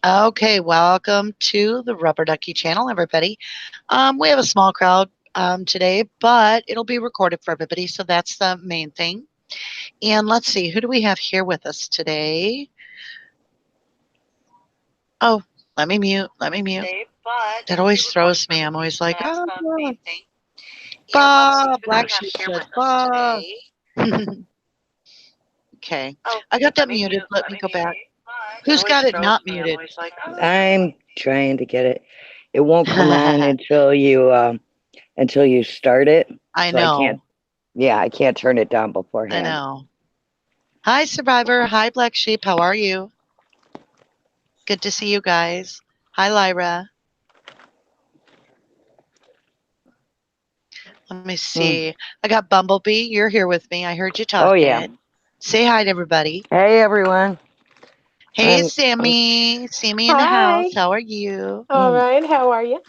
Okay, welcome to the Rubber Ducky channel, everybody. We have a small crowd today, but it'll be recorded for everybody, so that's the main thing. And let's see, who do we have here with us today? Oh, let me mute. That always throws me. I'm always like, oh, God. Bob, Black Sheep says, Bob. Okay, I got that muted. Let me go back. Who's got it not muted? I'm trying to get it. It won't come on until you start it. I know. I can't turn it down beforehand. I know. Hi, Survivor. Hi, Black Sheep. How are you? Good to see you guys. Hi, Lyra. Let me see. I got Bumblebee. You're here with me. I heard you talking. Oh, yeah. Say hi to everybody. Hey, everyone. Hey, Sammy. Sammy in the house. How are you? All right. How are you?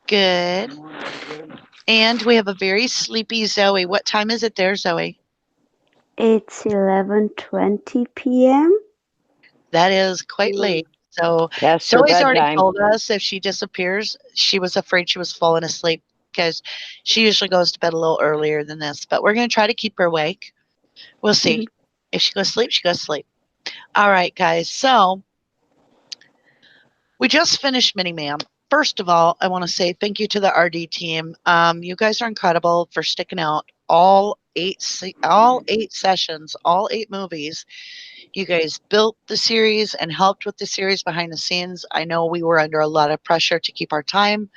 Good. And we have a very sleepy Zoe. What time is it there, Zoe? It's 11:20 p.m. That is quite late. So Zoe's already told us if she disappears, she was afraid she was falling asleep because she usually goes to bed a little earlier than this. But we're going to try to keep her awake. We'll see. If she goes to sleep, she goes to sleep. All right, guys. So we just finished MaM. First of all, I want to say thank you to the RD team. You guys are incredible for sticking out all eight sessions, all 8 movies. You guys built the series and helped with the series behind the scenes. I know we were under a lot of pressure to keep our time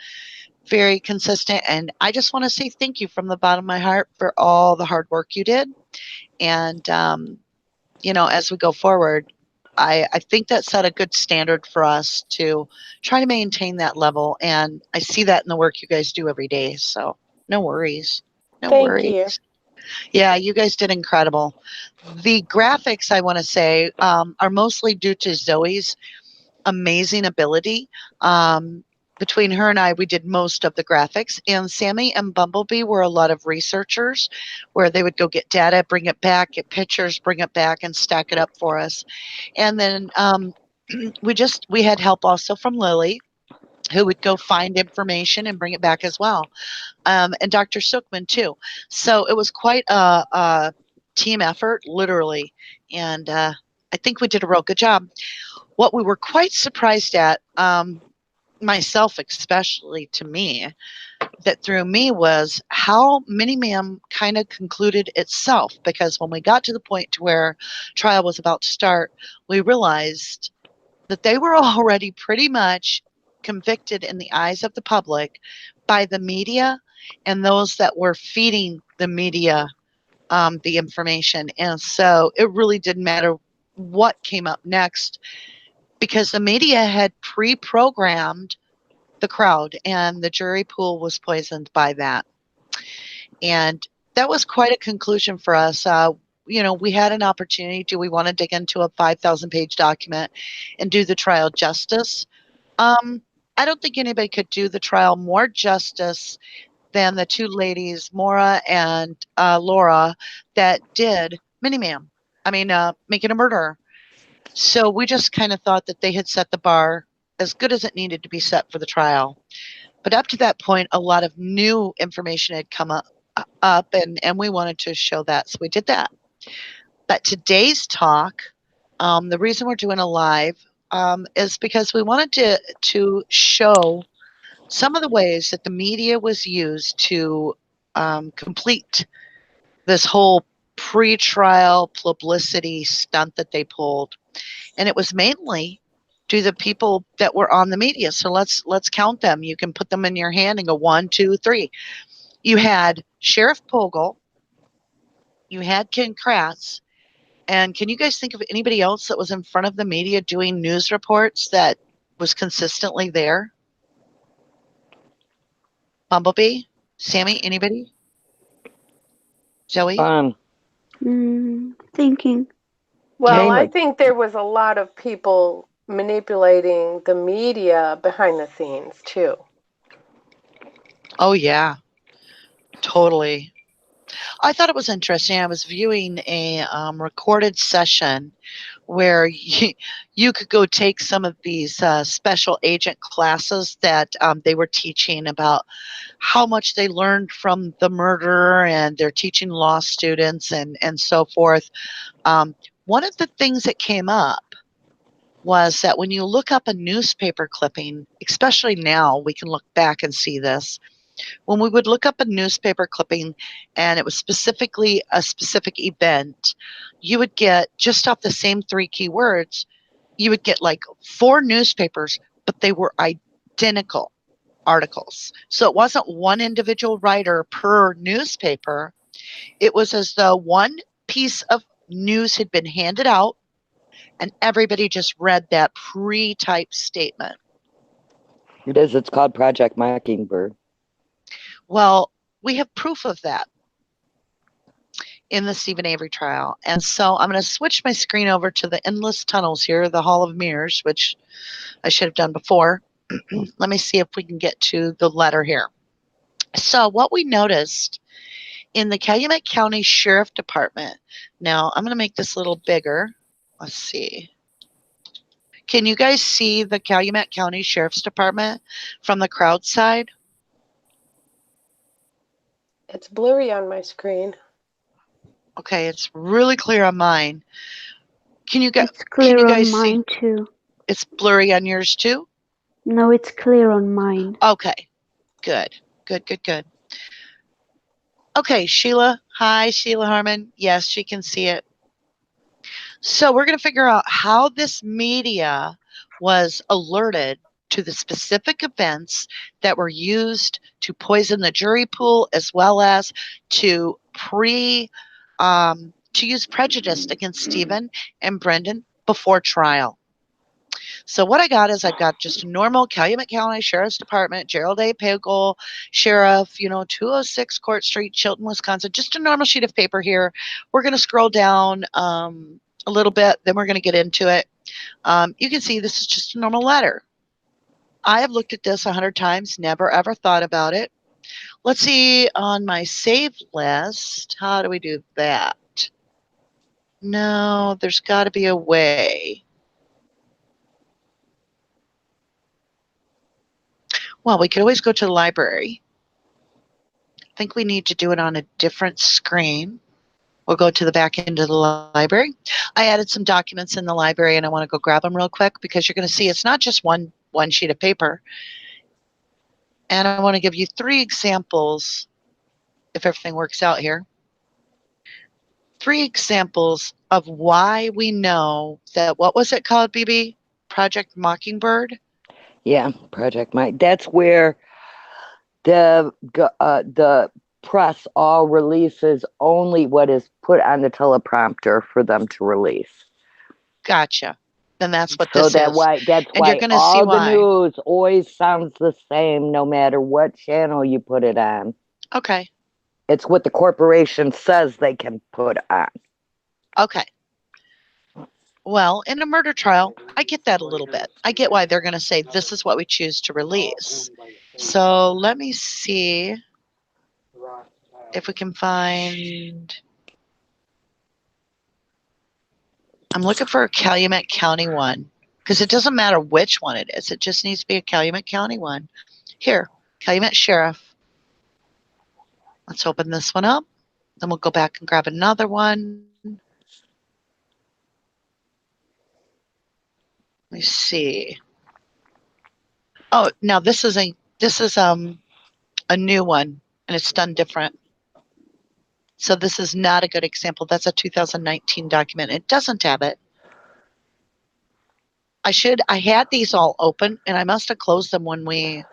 very consistent. And I just want to say thank you from the bottom of my heart for all the hard work you did. And, as we go forward, I think that set a good standard for us to try to maintain that level. And I see that in the work you guys do every day. So no worries. Thank you. Yeah, you guys did incredible. The graphics, I want to say, are mostly due to Zoe's amazing ability. Between her and I, we did most of the graphics. And Sammy and Bumblebee were a lot of researchers where they would go get data, bring it back, get pictures, bring it back, and stack it up for us. And then we had help also from Lily, who would go find information and bring it back as well. And Dr. Sookman too. So it was quite a team effort, literally. And I think we did a real good job. What we were quite surprised at, myself especially, to me, that threw me was how MaM kind of concluded itself. Because when we got to the point to where trial was about to start, we realized that they were already pretty much convicted in the eyes of the public by the media and those that were feeding the media the information. And so it really didn't matter what came up next because the media had pre-programmed the crowd and the jury pool was poisoned by that. And that was quite a conclusion for us. We had an opportunity. Do we want to dig into a 5,000-page document and do the trial justice? I don't think anybody could do the trial more justice than the 2 ladies, Maura and Laura, that did MaM. Making a Murderer. So we just kind of thought that they had set the bar as good as it needed to be set for the trial. But up to that point, a lot of new information had come up and we wanted to show that. So we did that. But today's talk, the reason we're doing a live is because we wanted to show some of the ways that the media was used to complete this whole pre-trial publicity stunt that they pulled. And it was mainly to the people that were on the media. So let's count them. You can put them in your hand and go 1, 2, 3. You had Sheriff Pagel. You had Ken Kratz. And can you guys think of anybody else that was in front of the media doing news reports that was consistently there? Bumblebee? Sammy? Anybody? Zoe? Thinking. Well, I think there was a lot of people manipulating the media behind the scenes too. Oh, yeah. Totally. I thought it was interesting. I was viewing a recorded session where you could go take some of these special agent classes that they were teaching about how much they learned from the murder, and they're teaching law students and so forth. One of the things that came up was that when you look up a newspaper clipping, especially now, we can look back and see this. When we would look up a newspaper clipping and it was specifically a specific event, you would get, just off the same 3 keywords, you would get like 4 newspapers, but they were identical articles. So it wasn't one individual writer per newspaper. It was as though one piece of news had been handed out and everybody just read that pre-typed statement. It is. It's called Project Mockingbird. Well, we have proof of that in the Stephen Avery trial. And so I'm going to switch my screen over to the endless tunnels here, the Hall of Mirrors, which I should have done before. Let me see if we can get to the letter here. So what we noticed in the Calumet County Sheriff Department, now I'm going to make this a little bigger. Let's see. Can you guys see the Calumet County Sheriff's Department from the crowd side? It's blurry on my screen. Okay, it's really clear on mine. Can you guys on see? mine too. It's blurry on yours too? No, it's clear on mine. Okay, good. Good. Okay, Sheila. Hi, Sheila Harmon. Yes, she can see it. So we're going to figure out how this media was alerted to the specific events that were used to poison the jury pool, as well as to use prejudice against Stephen and Brendan before trial. So what I got is I've got just a normal Calumet County Sheriff's Department, Gerald A. Pagel, Sheriff, 206 Court Street, Chilton, Wisconsin, just a normal sheet of paper here. We're going to scroll down a little bit, then we're going to get into it. You can see this is just a normal letter. I have looked at this 100 times, never ever thought about it. Let's see on my save list. How do we do that? No, there's got to be a way. Well, we could always go to the library. I think we need to do it on a different screen. We'll go to the back end of the library. I added some documents in the library and I want to go grab them real quick because you're going to see it's not just one sheet of paper. And I want to give you 3 examples, if everything works out here. 3 examples of why we know that, what was it called, BB? Project Mockingbird? Yeah, Project Mike. That's where the press all releases only what is put on the teleprompter for them to release. Gotcha. Then that's what So this that's is. why And you're going to see all the why. news always sounds the same no matter what channel you put it on. Okay. It's what the corporation says they can put on. Okay. Well, in a murder trial, I get that a little bit. I get why they're going to say this is what we choose to release. So let me see if we can find. I'm looking for a Calumet County one because it doesn't matter which one it is. It just needs to be a Calumet County one. Here, Calumet Sheriff. Let's open this one up. Then we'll go back and grab another one. Let me see. Oh, now this is a new one, and it's done different. So this is not a good example. That's a 2019 document. It doesn't have it. I had these all open, and I must have closed them when we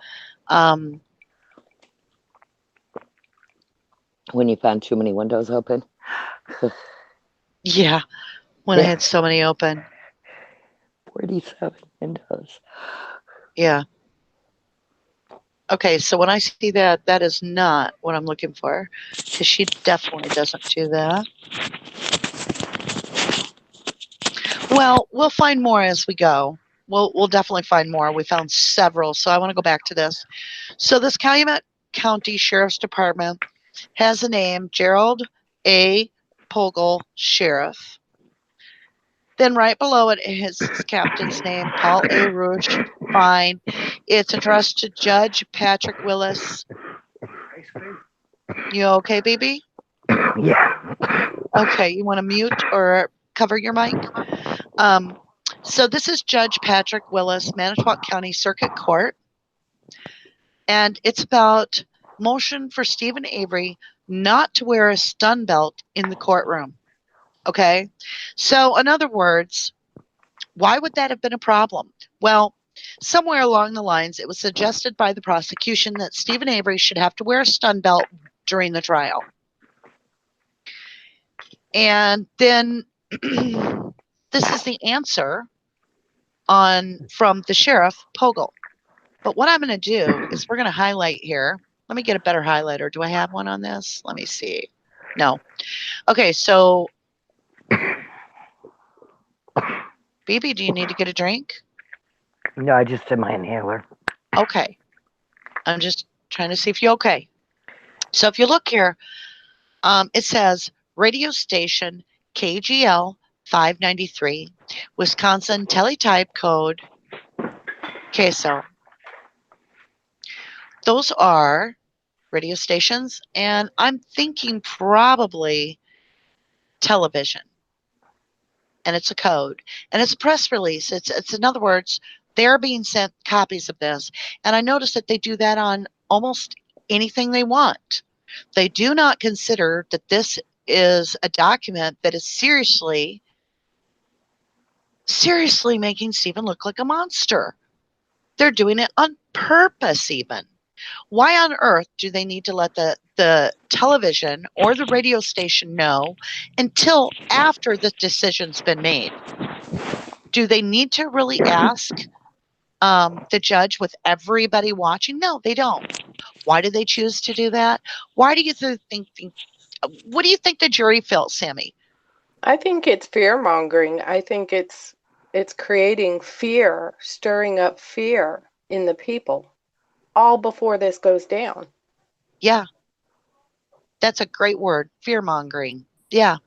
when you found too many windows open. yeah, when I had so many open. 47 windows. Yeah. Okay, so when I see that, that is not what I'm looking for, because she definitely doesn't do that. Well, we'll find more as we go. We'll definitely find more. We found several, so I want to go back to this. So this Calumet County Sheriff's Department has a name, Gerald A. Pagel Sheriff. Then right below it is his captain's name, Paul A. Rouge. Fine. It's addressed to Judge Patrick Willis. You okay, baby? Yeah. Okay, you want to mute or cover your mic? So this is Judge Patrick Willis, Manitowoc County Circuit Court. And it's about motion for Stephen Avery not to wear a stun belt in the courtroom. Okay? So in other words, why would that have been a problem? Well, somewhere along the lines, it was suggested by the prosecution that Stephen Avery should have to wear a stun belt during the trial. And then this is the answer from the sheriff, Pagel. But what I'm going to do is we're going to highlight here. Let me get a better highlighter. Do I have one on this? Let me see. No. Okay, so BB, do you need to get a drink? No, I just did my inhaler. Okay. I'm just trying to see if you're okay. So if you look here, it says radio station KGL 593, Wisconsin teletype code CASO. Those are radio stations, and I'm thinking probably television. And it's a code, and it's a press release. It's in other words, they're being sent copies of this. And I noticed that they do that on almost anything they want. They do not consider that this is a document that is seriously making Stephen look like a monster. They're doing it on purpose even. Why on earth do they need to let the television or the radio station know until after the decision's been made? Do they need to really ask the judge with everybody watching? No, they don't. Why do they choose to do that? Why do you think? What do you think the jury felt, Sammy? I think it's fear mongering. I think it's creating fear, stirring up fear in the people, all before this goes down. Yeah, that's a great word, fear mongering. Yeah,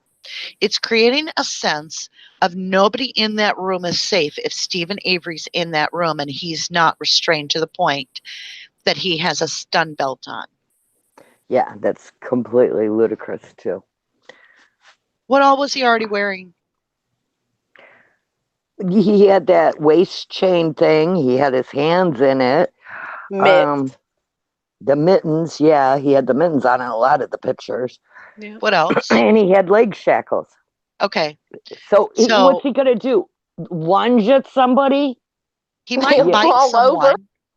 it's creating a sense of nobody in that room is safe if Stephen Avery's in that room and he's not restrained to the point that he has a stun belt on. Yeah, that's completely ludicrous too. What all was he already wearing? He had that waist chain thing. He had his hands in it. Mitts. The mittens, yeah, he had the mittens on in a lot of the pictures. Yeah. What else? And he had leg shackles. Okay. So what's he going to do? Lunge at somebody? He might bite someone. Over.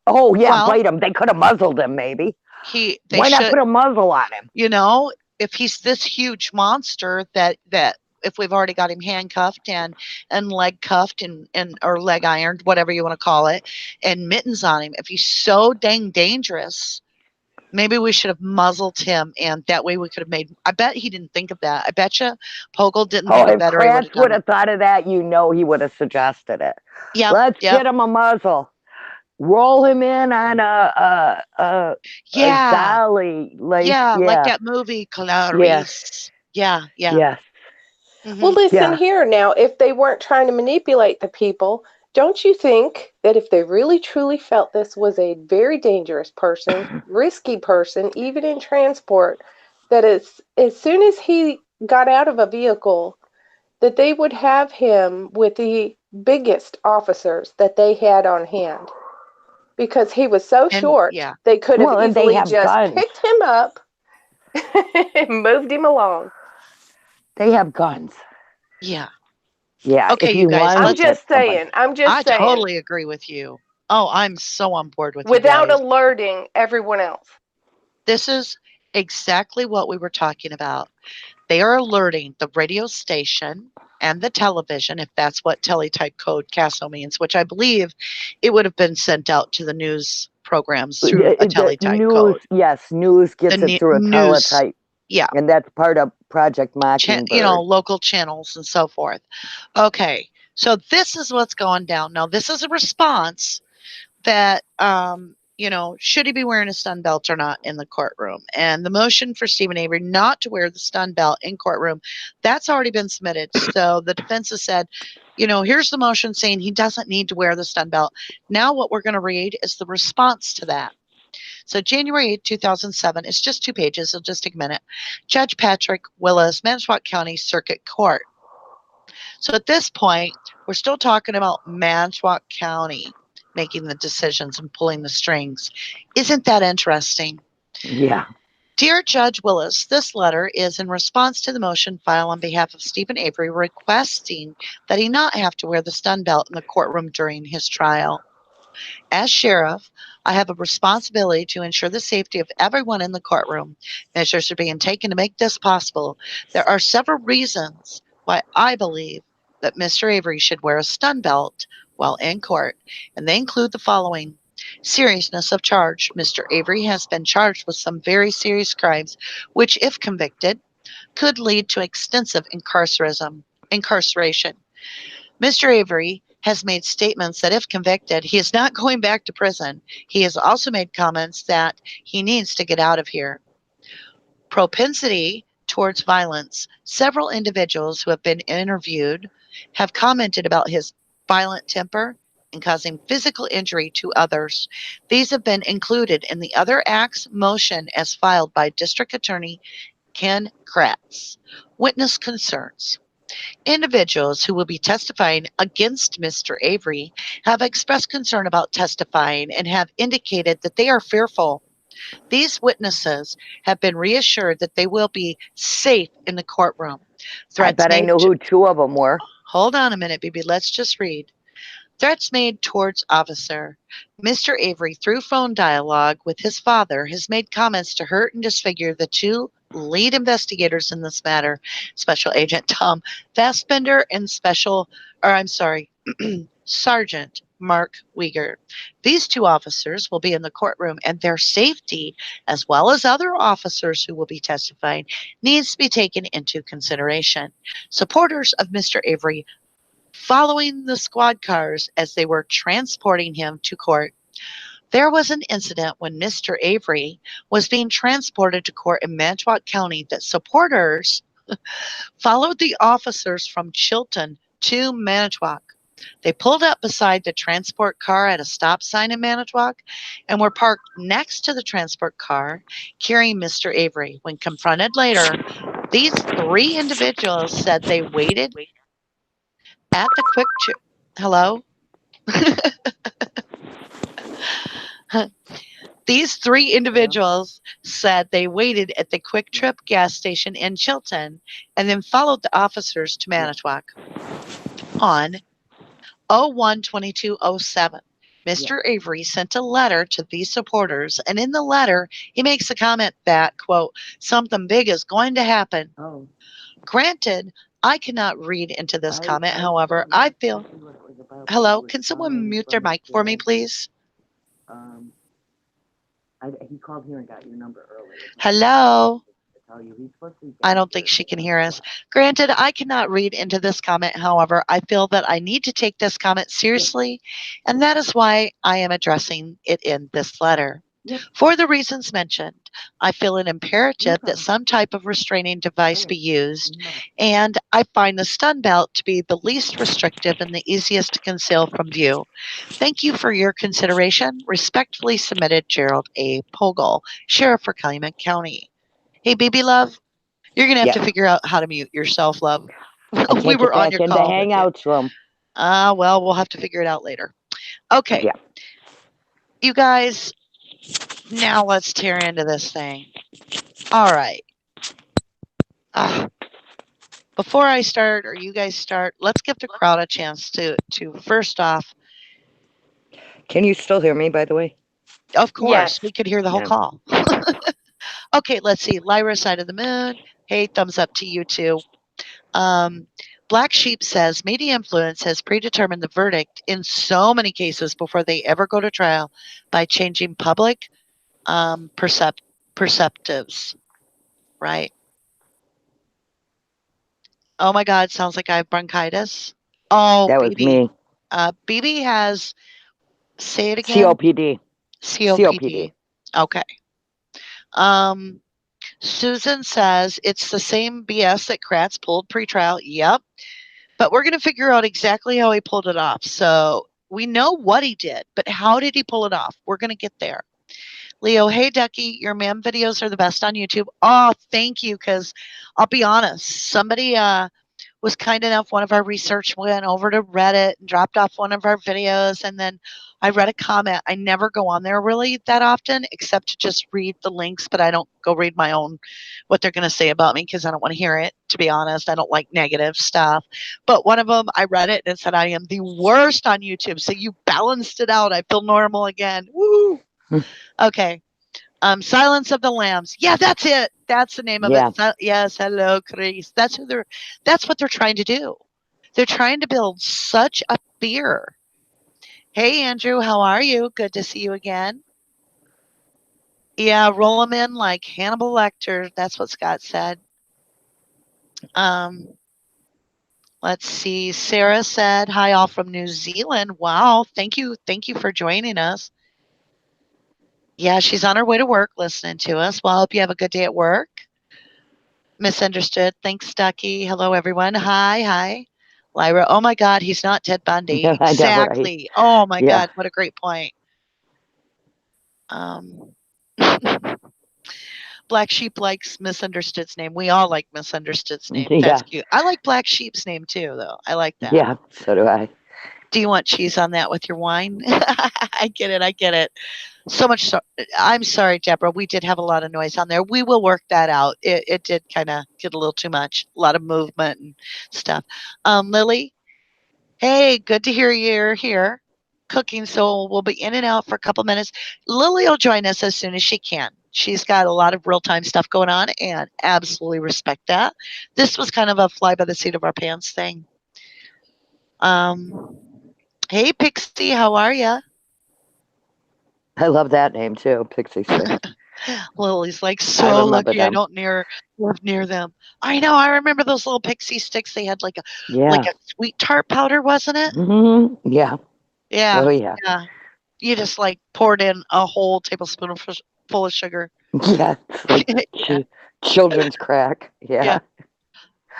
Oh, yeah, bite him. They could have muzzled him, maybe. Why not put a muzzle on him? You know, if he's this huge monster that if we've already got him handcuffed and leg cuffed and or leg ironed, whatever you want to call it, and mittens on him, if he's so dang dangerous, maybe we should have muzzled him, and that way we could have made. I bet he didn't think of that. I bet you Pagel didn't think of that. If Kratz would have thought of that, you know, he would have suggested it. Yeah, let's get him a muzzle. Roll him in on a dolly, like that movie Clarice. Yeah. Mm-hmm. Well, listen here now. If they weren't trying to manipulate the people, don't you think that if they really truly felt this was a very dangerous person, risky person, even in transport, that as soon as he got out of a vehicle, that they would have him with the biggest officers that they had on hand? Because he was so short, they could have easily just picked him up and moved him along. They have guns. Yeah. Yeah. Okay, you guys. I'm just saying. I totally agree with you. Oh, I'm so on board with without you guys. Alerting everyone else. This is exactly what we were talking about. They are alerting the radio station and the television, if that's what teletype code CASO means, which I believe it would have been sent out to the news programs through a teletype code. Yes, news gets it through a teletype. Yeah. And that's part of Project Mockingbird. Local channels and so forth. Okay, so this is what's going down. Now, this is a response that should he be wearing a stun belt or not in the courtroom? And the motion for Stephen Avery not to wear the stun belt in courtroom, that's already been submitted. So the defense has said, here's the motion saying he doesn't need to wear the stun belt. Now what we're going to read is the response to that. So January 8, 2007, it's just 2 pages. It'll just take a minute. Judge Patrick Willis, Manitowoc County Circuit Court. So at this point, we're still talking about Manitowoc County making the decisions and pulling the strings. Isn't that interesting? Yeah. Dear Judge Willis, this letter is in response to the motion filed on behalf of Stephen Avery requesting that he not have to wear the stun belt in the courtroom during his trial. As sheriff, I have a responsibility to ensure the safety of everyone in the courtroom. Measures are being taken to make this possible. There are several reasons why I believe that Mr. Avery should wear a stun belt while in court, and they include the following. Seriousness of charge. Mr. Avery has been charged with some very serious crimes, which, if convicted, could lead to extensive incarceration. Mr. Avery has made statements that if convicted, he is not going back to prison. He has also made comments that he needs to get out of here. Propensity towards violence. Several individuals who have been interviewed have commented about his violent temper and causing physical injury to others. These have been included in the other acts motion as filed by District Attorney Ken Kratz. Witness concerns. Individuals who will be testifying against Mr. Avery have expressed concern about testifying and have indicated that they are fearful. These witnesses have been reassured that they will be safe in the courtroom. I bet I know who 2 of them were. Hold on a minute, baby. Let's just read. Threats made towards officer. Mr. Avery, through phone dialogue with his father, has made comments to hurt and disfigure the 2 lead investigators in this matter, Special Agent Tom Fassbender and Sergeant Mark Weger. These 2 officers will be in the courtroom, and their safety, as well as other officers who will be testifying, needs to be taken into consideration. Supporters of Mr. Avery following the squad cars as they were transporting him to court. There was an incident when Mr. Avery was being transported to court in Manitowoc County that supporters followed the officers from Chilton to Manitowoc. They pulled up beside the transport car at a stop sign in Manitowoc and were parked next to the transport car carrying Mr. Avery. When confronted later, these 3 individuals said they waited at the quick trip. Hello? These 3 individuals said they waited at the Quick Trip gas station in Chilton and then followed the officers to Manitowoc. On 01/22/07, Mr. Avery sent a letter to these supporters, and in the letter, he makes a comment that, quote, something big is going to happen. Granted, I cannot read into this comment. However, I feel... Hello? Can someone mute their mic for me, please? He called here and got your number earlier. Hello? I don't think she can hear us. Granted, I cannot read into this comment. However, I feel that I need to take this comment seriously, and that is why I am addressing it in this letter. For the reasons mentioned, I feel it imperative that some type of restraining device be used, and I find the stun belt to be the least restrictive and the easiest to conceal from view. Thank you for your consideration. Respectfully submitted, Gerald A. Pagel, Sheriff for Calumet County. Hey, baby love, you're going to have to figure out how to mute yourself, love. We were on your call. Hangouts room. Well, we'll have to figure it out later. Okay. Yeah. You guys, now let's tear into this thing. All right. Before I start, or you guys start, let's give the crowd a chance to first off. Can you still hear me, by the way? Of course. Yes. We could hear the whole call. Okay, let's see. Lyra Side of the Moon. Hey, thumbs up to you too. Black Sheep says, media influence has predetermined the verdict in so many cases before they ever go to trial by changing public perceptives. Right? Oh my God, sounds like I have bronchitis. Oh, that was me. BB has, say it again. COPD. COPD. Okay. Susan says it's the same BS that Kratz pulled pretrial. Yep. But we're going to figure out exactly how he pulled it off. So we know what he did, but how did he pull it off? We're going to get there. Leo, hey, Ducky, your MaM videos are the best on YouTube. Oh, thank you, because I'll be honest, somebody was kind enough, one of our research went over to Reddit and dropped off one of our videos, and then I read a comment. I never go on there really that often, except to just read the links, but I don't go read my own, what they're going to say about me, because I don't want to hear it, to be honest. I don't like negative stuff. But one of them, I read it, and it said, I am the worst on YouTube, so you balanced it out. I feel normal again. Woo! Okay. Silence of the Lambs. Yeah, that's it. That's the name of it. Yes, hello, Chris. That's what they're trying to do. They're trying to build such a fear. Hey, Andrew, how are you? Good to see you again. Yeah, roll them in like Hannibal Lecter. That's what Scott said. Let's see. Sarah said, hi, all from New Zealand. Wow, thank you. Thank you for joining us. Yeah, she's on her way to work listening to us. Well, I hope you have a good day at work. Misunderstood. Thanks, Ducky. Hello, everyone. Hi. Lyra. Oh, my God. He's not Ted Bundy. Exactly. Right? Oh, my God. What a great point. Black Sheep likes Misunderstood's name. We all like Misunderstood's name. That's cute. I like Black Sheep's name, too, though. I like that. Yeah, so do I. Do you want cheese on that with your wine? I get it. So much. I'm sorry, Deborah. We did have a lot of noise on there. We will work that out. It did kind of get a little too much. A lot of movement and stuff. Lily, hey, good to hear you're here cooking. So we'll be in and out for a couple minutes. Lily will join us as soon as she can. She's got a lot of real-time stuff going on and absolutely respect that. This was kind of a fly by the seat of our pants thing. Hey, Pixie, how are you? I love that name too, Pixie Stick. Lily's like, so lucky I don't live near them. I know. I remember those little pixie sticks. They had like a sweet tart powder, wasn't it? Mm-hmm. Yeah. Yeah. Oh, yeah. You just like poured in a whole tablespoon full of sugar. Yeah. It's like children's crack. Yeah.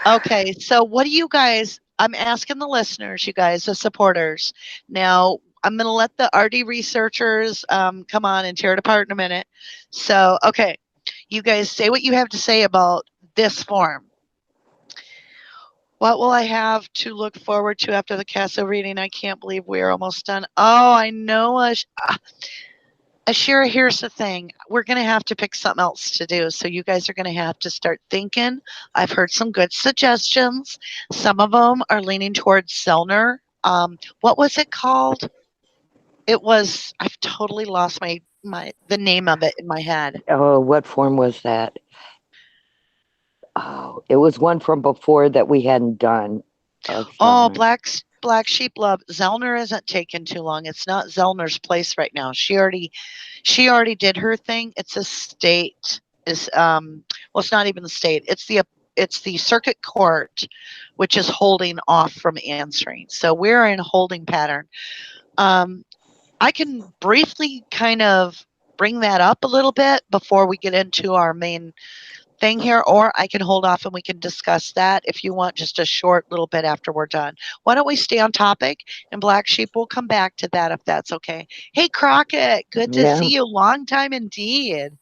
Okay. So what do you guys, I'm asking the listeners, you guys, the supporters. Now, I'm going to let the RD researchers come on and tear it apart in a minute. So, okay, you guys say what you have to say about this form. What will I have to look forward to after the CASO reading? I can't believe we're almost done. Oh, I know. Ashira, here's the thing. We're going to have to pick something else to do. So you guys are going to have to start thinking. I've heard some good suggestions. Some of them are leaning towards Zellner. What was it called? It was, I've totally lost the name of it in my head. Oh, what form was that? Oh, it was one from before that we hadn't done. Oh, Black Sheep Love. Zellner isn't taking too long. It's not Zellner's place right now. She already did her thing. It's a state. It's not even the state. It's the circuit court, which is holding off from answering. So we're in a holding pattern. I can briefly kind of bring that up a little bit before we get into our main thing here, or I can hold off and we can discuss that if you want, just a short little bit after we're done. Why don't we stay on topic, and Black Sheep will come back to that if that's okay. Hey, Crockett, good to see you. Long time indeed.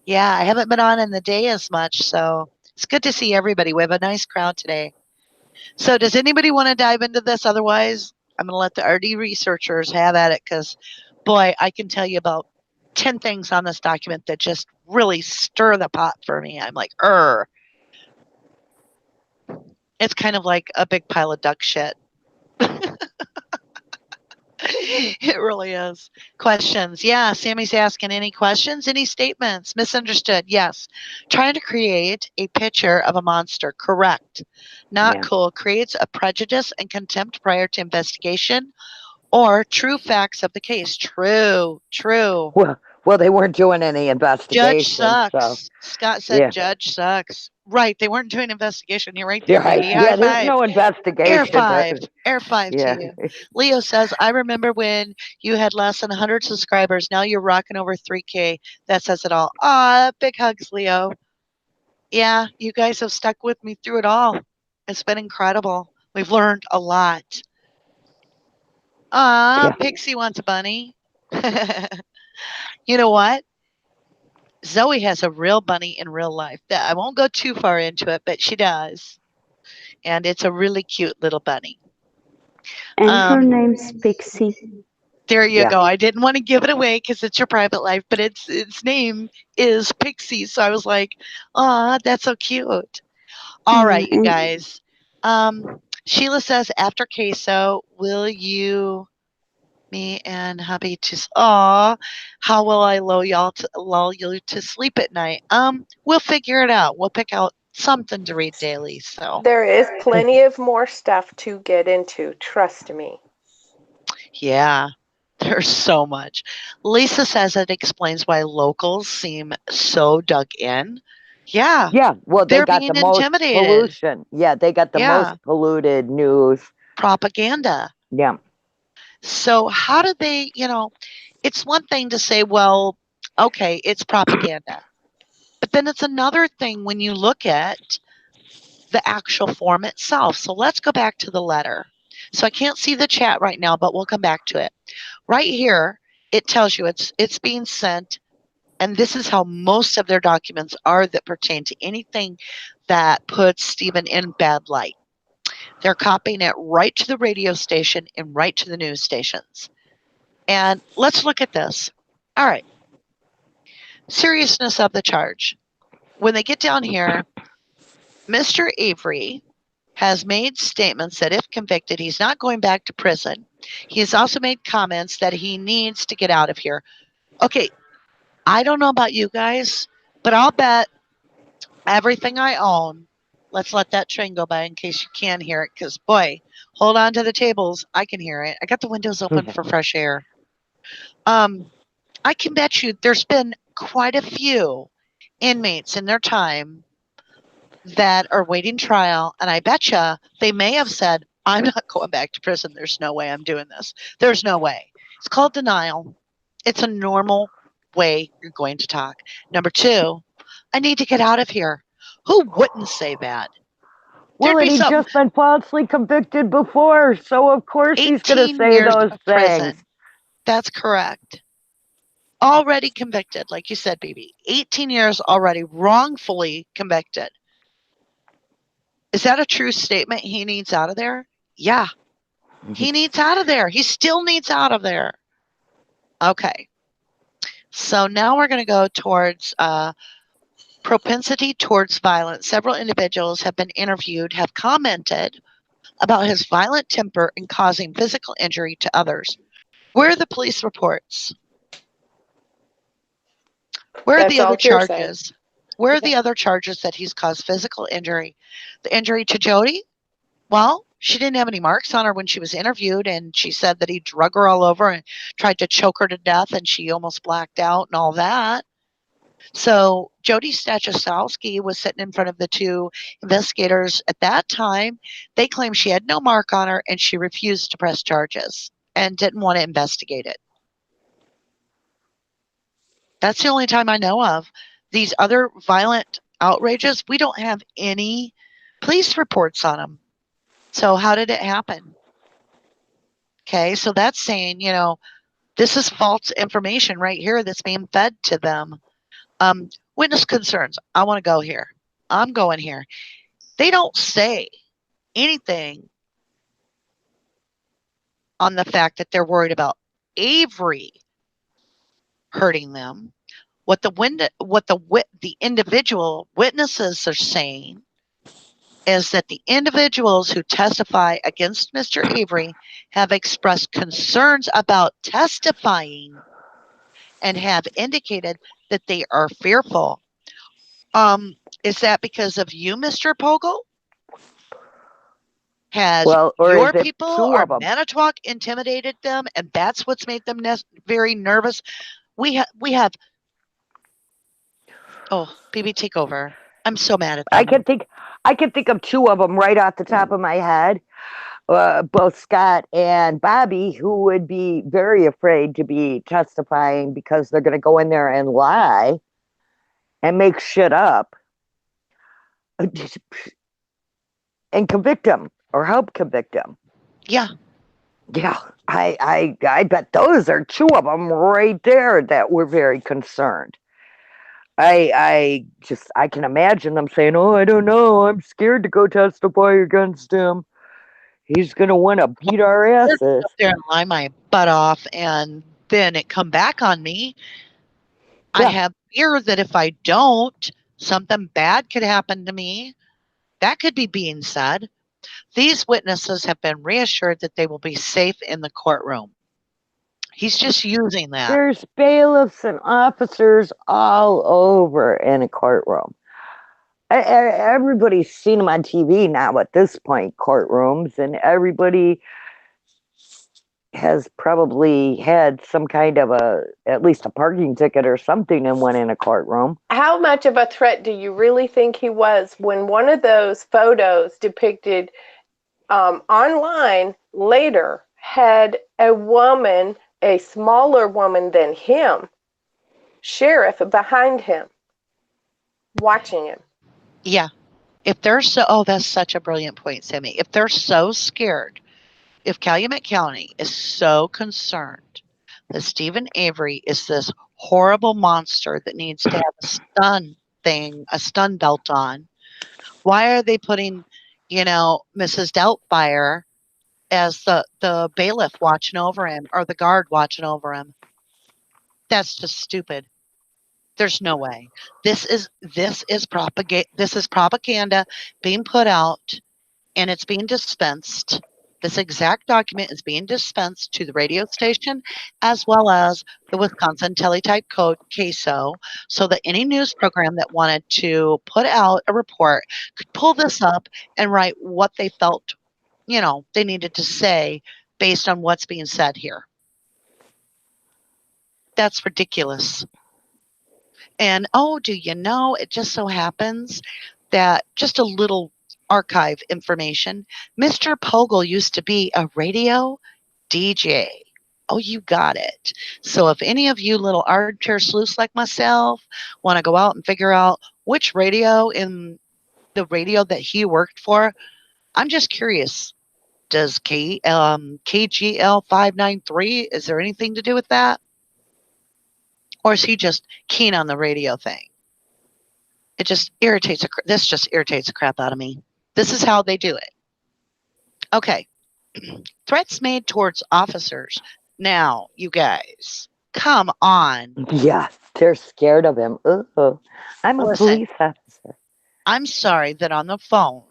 Yeah, I haven't been on in the day as much, so it's good to see everybody. We have a nice crowd today. So does anybody want to dive into this? Otherwise, I'm going to let the RD researchers have at it, because, boy, I can tell you about 10 things on this document that just really stir the pot for me. I'm like, It's kind of like a big pile of duck shit. It really is. Questions? Yeah, Sammy's asking, any questions? Any statements? Misunderstood? Yes. Trying to create a picture of a monster. Correct. Not cool. Creates a prejudice and contempt prior to investigation, or true facts of the case. True. Well, they weren't doing any investigation. Judge sucks. So. Scott said judge sucks. right. They weren't doing investigation. You're right You're there, right. baby. High Yeah, there's five. no Air investigation. five. Air five to Yeah. you. Leo says, I remember when you had less than 100 subscribers. Now you're rocking over 3K. That says it all. Aw, big hugs, Leo. Yeah, you guys have stuck with me through it all. It's been incredible. We've learned a lot. Yeah. Pixie wants a bunny. You know what? Zoe has a real bunny in real life. I won't go too far into it, but she does. And it's a really cute little bunny. And her name's Pixie. There you go. I didn't want to give it away because it's your private life, but its name is Pixie. So I was like, "Aw, that's so cute." All right, you guys. Sheila says, after CASO, will you, me and hubby just, aw, how will I lull you to sleep at night? We'll figure it out. We'll pick out something to read daily. So there is plenty of more stuff to get into. Trust me. yeah. There's so much. Lisa says it explains why locals seem so dug in. Yeah. Yeah. Well, they They're got being the most intimidated. pollution. Yeah, they got the most polluted news. Propaganda. Yeah. So how do they, it's one thing to say, well, okay, it's propaganda. But then it's another thing when you look at the actual form itself. So let's go back to the letter. So I can't see the chat right now, but we'll come back to it. Right here, it tells you it's being sent, and this is how most of their documents are that pertain to anything that puts Stephen in bad light. They're copying it right to the radio station and right to the news stations. And let's look at this. All right. Seriousness of the charge. When they get down here, Mr. Avery has made statements that if convicted, he's not going back to prison. He has also made comments that he needs to get out of here. Okay, I don't know about you guys, but I'll bet everything I own. Let's let that train go by in case you can hear it, because boy, hold on to the tables. I can hear it. I got the windows open for fresh air. I can bet you there's been quite a few inmates in their time that are waiting trial, and I bet you they may have said, I'm not going back to prison. There's no way I'm doing this. There's no way. It's called denial. It's a normal way you're going to talk. Number two, I need to get out of here. Who wouldn't say that? Well, and he'd just been falsely convicted before, so of course he's going to say those things. That's correct. Already convicted, like you said, baby. 18 years already wrongfully convicted. Is that a true statement? He needs out of there? Yeah. He needs out of there. He still needs out of there. Okay. So now we're going to go towards propensity towards violence. Several individuals have been interviewed, have commented about his violent temper and causing physical injury to others. Where are the police reports? Where are the other charges? Where are the other charges that he's caused physical injury? The injury to Jody? Well, she didn't have any marks on her when she was interviewed, and she said that he drug her all over and tried to choke her to death, and she almost blacked out and all that. So Jody Stachowski was sitting in front of the two investigators at that time. They claimed she had no mark on her, and she refused to press charges and didn't want to investigate it. That's the only time I know of. These other violent outrages, we don't have any police reports on them. So how did it happen? Okay, so that's saying, this is false information right here that's being fed to them. Witness concerns. I want to go here. I'm going here. They don't say anything on the fact that they're worried about Avery hurting them. What the individual witnesses are saying is that the individuals who testify against Mr. Avery have expressed concerns about testifying and have indicated that they are fearful. Is that because of you, Mr. Pagel? Has your people or Manitowoc intimidated them, and that's what's made them very nervous? We have. Oh, BB, take over. I'm so mad at I them. can think of two of them right off the top of my head. Both Scott and Bobby, who would be very afraid to be testifying because they're going to go in there and lie and make shit up and convict them or help convict them. Yeah. Yeah, I bet those are two of them right there that were very concerned. I can imagine them saying, "Oh, I don't know. I'm scared to go testify against him. He's gonna want to beat our asses." Up there and lie my butt off, and then it come back on me. Yeah. I have fear that if I don't, something bad could happen to me. That could be being said. These witnesses have been reassured that they will be safe in the courtroom. He's just using that. There's bailiffs and officers all over in a courtroom. Everybody's seen them on TV now at this point, courtrooms, and everybody has probably had some kind of at least a parking ticket or something and went in a courtroom. How much of a threat do you really think he was when one of those photos depicted online later had a woman, a smaller woman than him, sheriff behind him, watching him? Yeah. If they're that's such a brilliant point, Sammy. If they're so scared, if Calumet County is so concerned that Stephen Avery is this horrible monster that needs to have a stun belt on, why are they putting, Mrs. Doubtfire as the bailiff watching over him or the guard watching over him? That's just stupid. There's no way. This is propaganda being put out, and it's being dispensed. This exact document is being dispensed to the radio station as well as the Wisconsin teletype code CASO, so that any news program that wanted to put out a report could pull this up and write what they felt, they needed to say based on what's being said here. That's ridiculous. And do you know, it just so happens that just a little archive information, Mr. Pagel used to be a radio DJ. Oh, you got it. So if any of you little armchair sleuths like myself want to go out and figure out which radio in the radio that he worked for, I'm just curious. Does KGL 593, is there anything to do with that? Or is he just keen on the radio thing? This just irritates the crap out of me. This is how they do it. Okay. Threats made towards officers. Now, you guys, come on. Yeah, they're scared of him. Ooh, I'm a police officer. I'm sorry that on the phone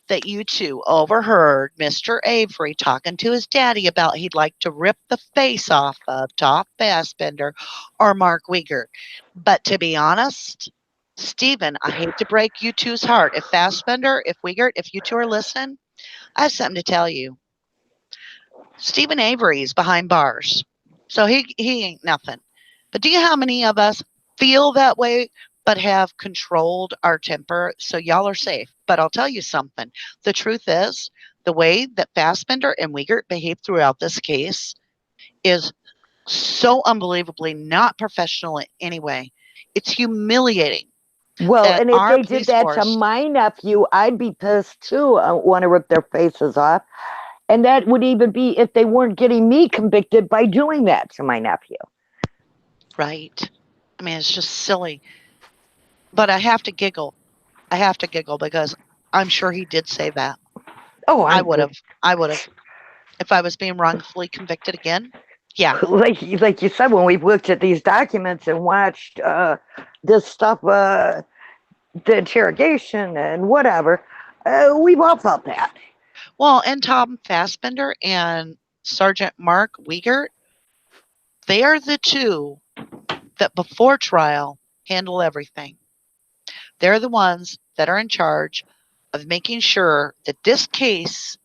that you two overheard Mr. Avery talking to his daddy about he'd like to rip the face off of Top Fassbender or Mark Wiegert. But to be honest, Stephen, I hate to break you two's heart. If Fassbender, if Wiegert, if you two are listening, I have something to tell you. Stephen Avery is behind bars, so he ain't nothing. But do you know how many of us feel that way but have controlled our temper? So y'all are safe. But I'll tell you something. The truth is, the way that Fassbender and Wiegert behaved throughout this case is so unbelievably not professional in any way. It's humiliating. Well, and if they did that to my nephew, I'd be pissed too. I want to rip their faces off. And that would even be if they weren't getting me convicted by doing that to my nephew. Right. I mean, it's just silly. But I have to giggle. Because I'm sure he did say that. Oh, I would have. If I was being wrongfully convicted again. Yeah. Like you said, when we've looked at these documents and watched this stuff, the interrogation and whatever, we've all felt that. Well, and Tom Fassbender and Sergeant Mark Wiegert, they are the two that before trial handle everything. They're the ones that are in charge of making sure that this case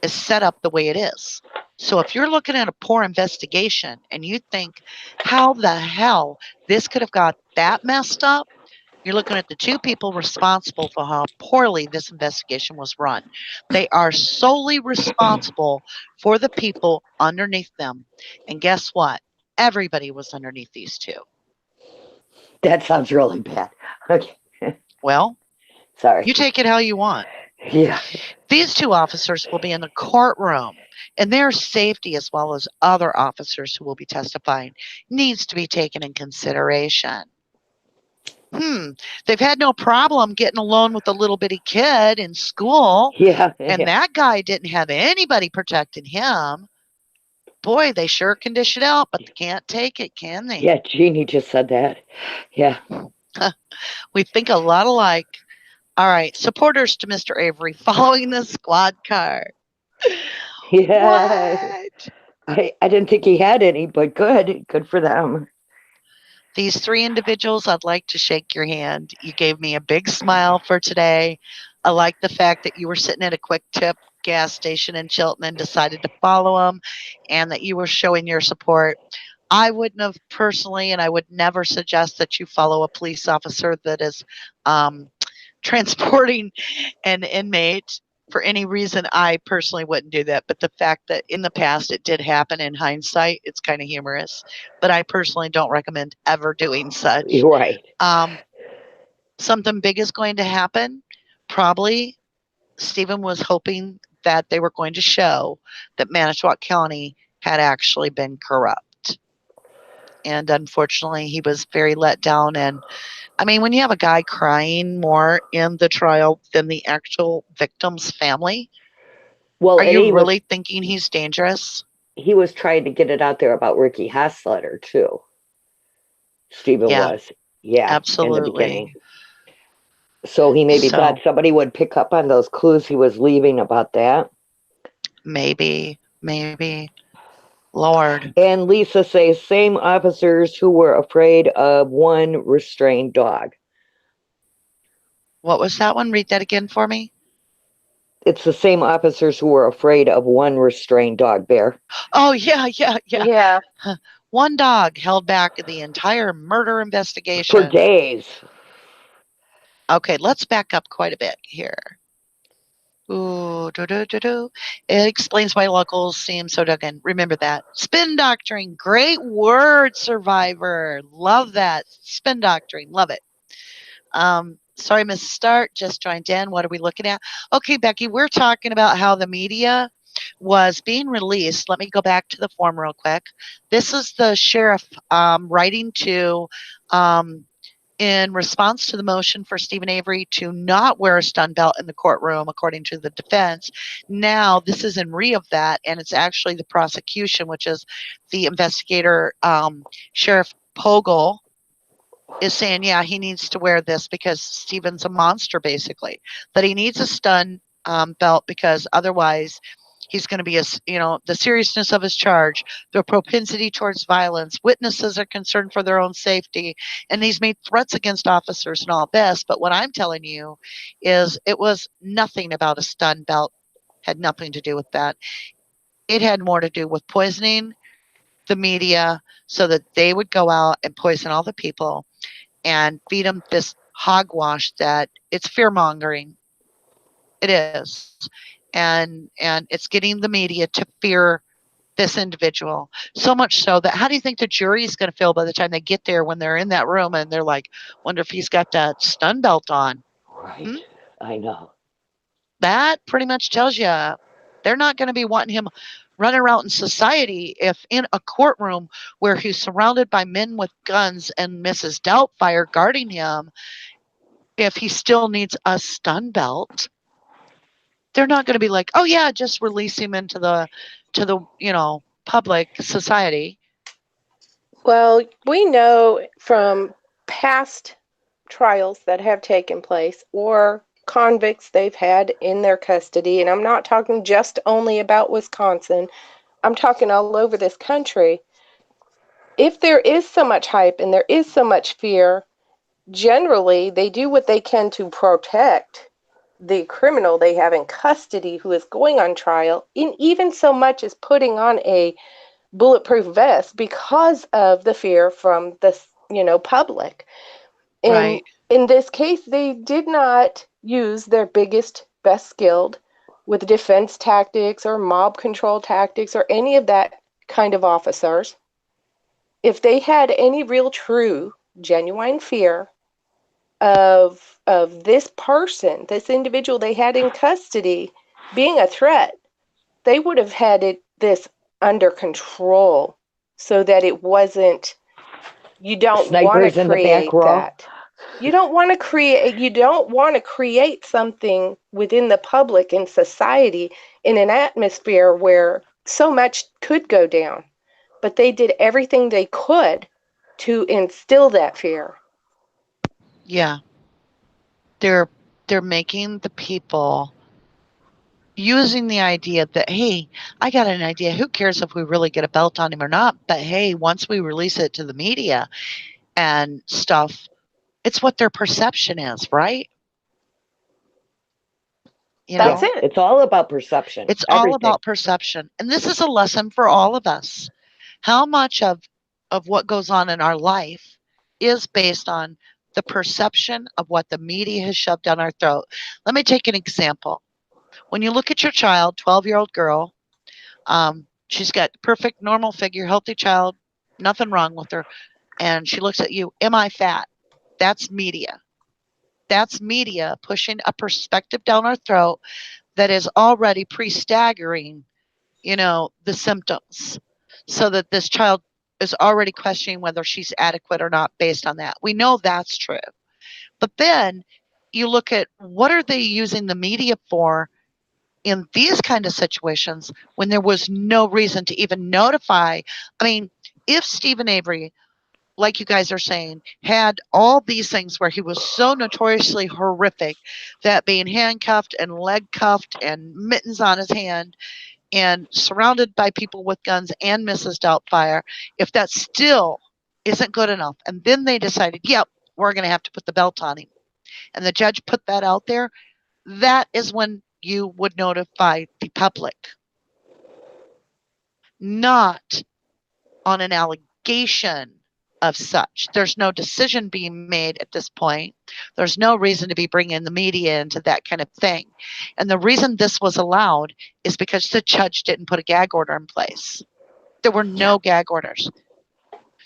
is set up the way it is. So if you're looking at a poor investigation and you think, how the hell this could have got that messed up, You're looking at the two people responsible for how poorly this investigation was run. They are solely responsible for the people underneath them. And guess what? Everybody was underneath these two. That sounds really bad. Okay. Well, sorry. You take it how you want. Yeah. These two officers will be in the courtroom, and their safety, as well as other officers who will be testifying, needs to be taken in consideration. They've had no problem getting alone with a little bitty kid in school. Yeah. And that guy didn't have anybody protecting him. Boy, they sure can dish it out, but they can't take it, can they? Yeah, Jeannie just said that. Yeah. We think a lot alike. All right, supporters to Mr. Avery following the squad car. Yeah. What? I didn't think he had any, but good. Good for them. These three individuals, I'd like to shake your hand. You gave me a big smile for today. I like the fact that you were sitting at a quick tip gas station in Chilton and decided to follow them, and that you were showing your support. I wouldn't have personally, and I would never suggest that you follow a police officer that is transporting an inmate for any reason. I personally wouldn't do that. But the fact that in the past it did happen, in hindsight, it's kind of humorous. But I personally don't recommend ever doing such. You're right. Something big is going to happen. Probably Stephen was hoping that they were going to show that Manitowoc County had actually been corrupt. And unfortunately, he was very let down. And I mean, when you have a guy crying more in the trial than the actual victim's family, are you really thinking he's dangerous? He was trying to get it out there about Ricky Hassletter, too. Stephen was. Yeah, absolutely. In the beginning. So he maybe thought somebody would pick up on those clues he was leaving about that. Maybe. Lord. And Lisa says, same officers who were afraid of one restrained dog. What was that one? Read that again for me. It's the same officers who were afraid of one restrained dog, Bear. Oh, yeah. One dog held back the entire murder investigation. For days. Okay, let's back up quite a bit here. It explains why locals seem so dug in. Remember that. Spin doctoring. Great word, survivor. Love that. Spin doctoring. Love it. Sorry, Miss Start. Just joined in. What are we looking at? Okay, Becky, we're talking about how the media was being released. Let me go back to the form real quick. This is the sheriff writing to in response to the motion for Stephen Avery to not wear a stun belt in the courtroom, according to the defense. Now, this is in re of that, and it's actually the prosecution, which is the investigator, Sheriff Pagel, is saying, yeah, he needs to wear this because Stephen's a monster, basically. That he needs a stun belt because otherwise he's going to be, the seriousness of his charge, the propensity towards violence, witnesses are concerned for their own safety, and he's made threats against officers and all this. But what I'm telling you is it was nothing about a stun belt, had nothing to do with that. It had more to do with poisoning the media so that they would go out and poison all the people and feed them this hogwash that it's fear-mongering. It is. And it's getting the media to fear this individual so much so that how do you think the jury is going to feel by the time they get there when they're in that room and they're like, wonder if he's got that stun belt on? Right. I know. That pretty much tells you they're not going to be wanting him running around in society if in a courtroom where he's surrounded by men with guns and Mrs. Doubtfire guarding him, if he still needs a stun belt. They're not going to be like, oh yeah, just release him into the public society. Well, we know from past trials that have taken place or convicts they've had in their custody, and I'm not talking just only about Wisconsin, I'm talking all over this country. If there is so much hype and there is so much fear, generally they do what they can to protect the criminal they have in custody who is going on trial, in even so much as putting on a bulletproof vest because of the fear from the public. And right. in this case, they did not use their biggest, best skilled with defense tactics or mob control tactics or any of that kind of officers. If they had any real, true, genuine fear of this person, this individual they had in custody, being a threat, they would have had this under control so that it wasn't. You don't want to Snipers in the back create row. that. You don't want to create something within the public and society in an atmosphere where so much could go down. But they did everything they could to instill that fear. Yeah. They're making the people using the idea that, hey, I got an idea. Who cares if we really get a belt on him or not? But hey, once we release it to the media and stuff, it's what their perception is, right? That's it. It's all about perception. It's all about perception. And this is a lesson for all of us. How much of what goes on in our life is based on the perception of what the media has shoved down our throat. Let me take an example. When you look at your child, 12-year-old girl, she's got perfect, normal figure, healthy child, nothing wrong with her. And she looks at you, am I fat? That's media. That's media pushing a perspective down our throat that is already pre-staggering, the symptoms, so that this child is already questioning whether she's adequate or not based on that. We know that's true. But then you look at what are they using the media for in these kind of situations when there was no reason to even notify. I mean, if Stephen Avery, like you guys are saying, had all these things where he was so notoriously horrific, that being handcuffed and leg cuffed and mittens on his hand and surrounded by people with guns and Mrs. Doubtfire, if that still isn't good enough, and then they decided, yep, we're going to have to put the belt on him, and the judge put that out there, that is when you would notify the public, not on an allegation of such. There's no decision being made at this point. There's no reason to be bringing the media into that kind of thing. And the reason this was allowed is because the judge didn't put a gag order in place. There were no gag orders.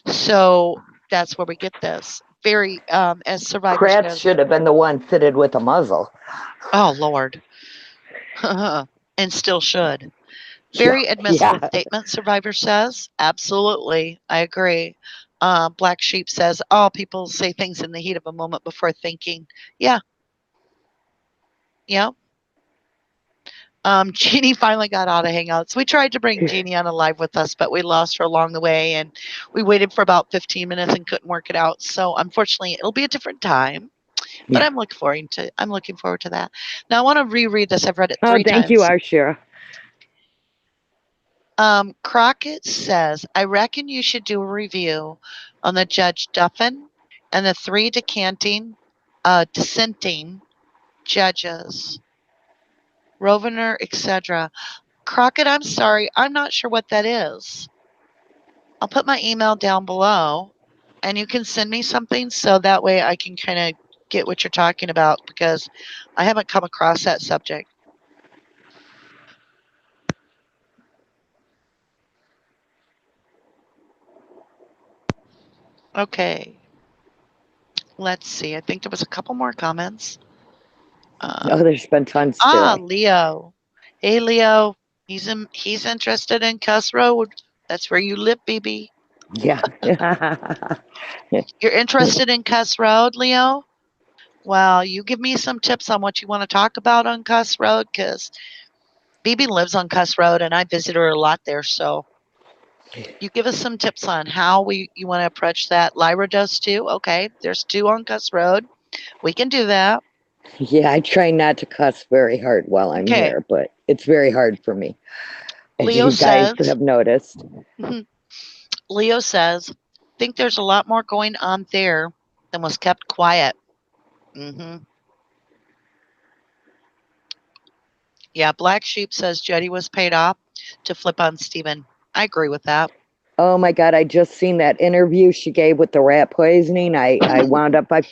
So that's where we get this. Very, as survivors Kratz goes, should have been the one fitted with a muzzle. Oh, Lord. And still should. Very admissible statement, survivor says. Absolutely. I agree. Black Sheep says, oh, people say things in the heat of a moment before thinking. Yeah. Yeah. Jeannie finally got out of Hangouts. We tried to bring Jeannie on a live with us, but we lost her along the way, and we waited for about 15 minutes and couldn't work it out. So unfortunately, it'll be a different time. But I'm looking forward to that. Now I want to reread this. I've read it 3 times. Thank you, Arshira. Crockett says, I reckon you should do a review on the Judge Duffin and the 3 dissenting judges, Rovner, etc. Crockett, I'm sorry, I'm not sure what that is. I'll put my email down below, and you can send me something so that way I can kind of get what you're talking about, because I haven't come across that subject. Okay. Let's see. I think there was a couple more comments. There's been tons today. Leo. Hey, Leo. He's interested in Cuss Road. That's where you live, baby. Yeah. You're interested in Cuss Road, Leo? Well, you give me some tips on what you want to talk about on Cuss Road, because Bibi lives on Cuss Road, and I visit her a lot there. So you give us some tips on how you want to approach that. Lyra does too. Okay, there's 2 on Cuss Road. We can do that. Yeah, I try not to cuss very hard while I'm here, but it's very hard for me, as Leo you guys says, have noticed. Leo says, think there's a lot more going on there than was kept quiet. Yeah, Black Sheep says Jody was paid off to flip on Stephen. I agree with that. Oh my God, I just seen that interview she gave with the rat poisoning. I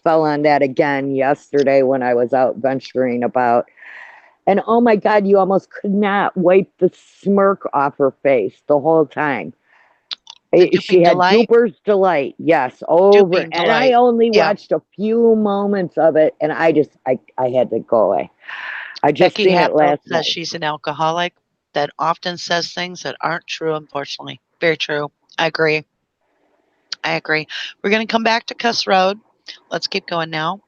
fell on that again yesterday when I was out venturing about. And oh my God, you almost could not wipe the smirk off her face the whole time. She had delight. Duper's Delight, yes, over. Duping And I delight. only Yeah. watched a few moments of it, and I had to go away. I just Becky seen it Hatfield last says night. she's an alcoholic that often says things that aren't true, unfortunately. Very true. I agree. We're going to come back to Cuss Road. Let's keep going now.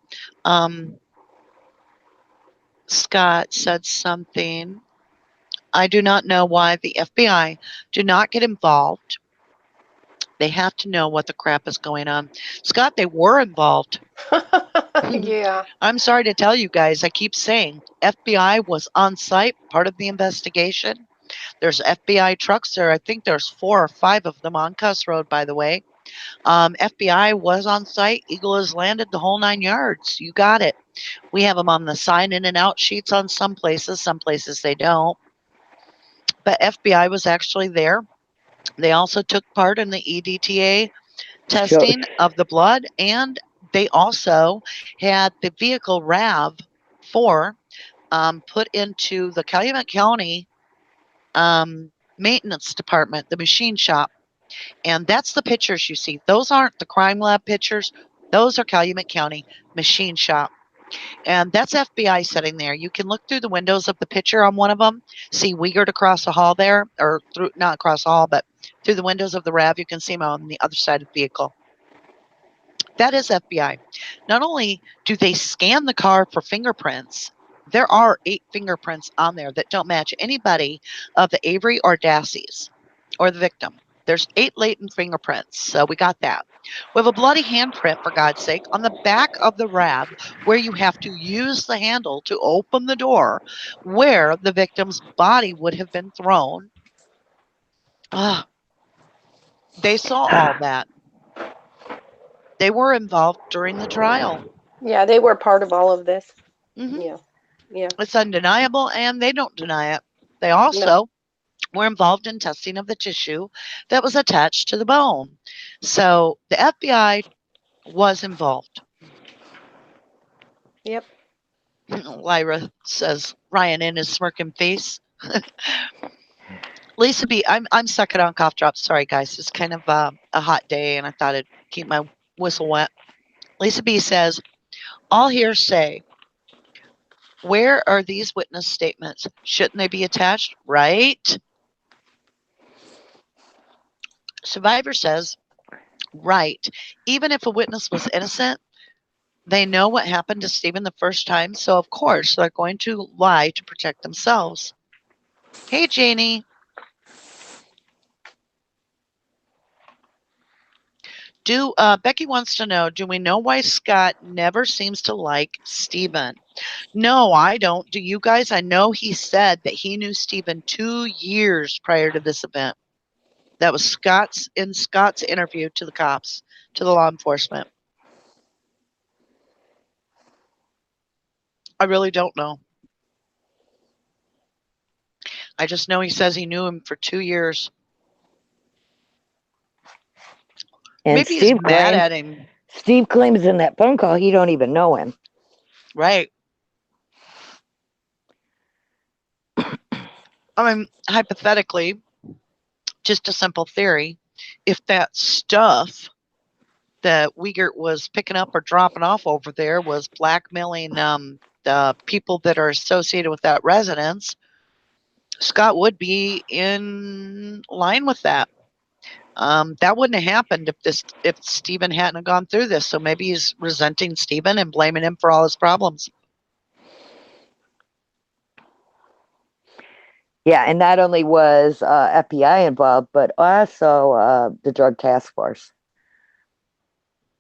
Scott said something. I do not know why the FBI do not get involved. They have to know what the crap is going on. Scott, they were involved. Yeah. I'm sorry to tell you guys, I keep saying FBI was on site, part of the investigation. There's FBI trucks there. I think there's 4 or 5 of them on Cuss Road, by the way. FBI was on site. Eagle has landed the whole 9 yards. You got it. We have them on the sign in and out sheets on some places they don't. But FBI was actually there. They also took part in the EDTA testing of the blood, and they also had the vehicle RAV4 put into the Calumet County maintenance department, the machine shop. And that's the pictures you see. Those aren't the crime lab pictures. Those are Calumet County machine shop. And that's FBI sitting there. You can look through the windows of the picture on one of them, see Wiegert across the hall there, or through, not across the hall, but through the windows of the RAV, you can see him on the other side of the vehicle. That is FBI. Not only do they scan the car for fingerprints, there are 8 fingerprints on there that don't match anybody of the Avery or Dassey's or the victim. There's 8 latent fingerprints, so we got that. We have a bloody handprint, for God's sake, on the back of the RAV where you have to use the handle to open the door where the victim's body would have been thrown. They saw all that. They were involved during the trial. Yeah, they were part of all of this. Mm-hmm. Yeah. It's undeniable, and they don't deny it. They also were involved in testing of the tissue that was attached to the bone. So the FBI was involved. Yep. Lyra says, Ryan in his smirking face. Lisa B, I'm sucking on cough drops. Sorry, guys. It's kind of a hot day, and I thought I'd keep my whistle wet. Lisa B says, all hearsay. Where are these witness statements? Shouldn't they be attached? Right? Survivor says, right. Even if a witness was innocent, they know what happened to Stephen the first time, so of course they're going to lie to protect themselves. Hey, Janie. Becky wants to know, do we know why Scott never seems to like Stephen? No, I don't. Do you guys? I know he said that he knew Stephen 2 years prior to this event. That was Scott's interview to the cops, to the law enforcement. I really don't know. I just know he says he knew him for 2 years. And maybe he's mad at him. Steve claims in that phone call he don't even know him. Right. I mean, hypothetically, just a simple theory, if that stuff that Wiegert was picking up or dropping off over there was blackmailing the people that are associated with that residence, Scott would be in line with that. That wouldn't have happened if Stephen hadn't gone through this. So maybe he's resenting Stephen and blaming him for all his problems. Yeah, and not only was FBI involved, but also the Drug Task Force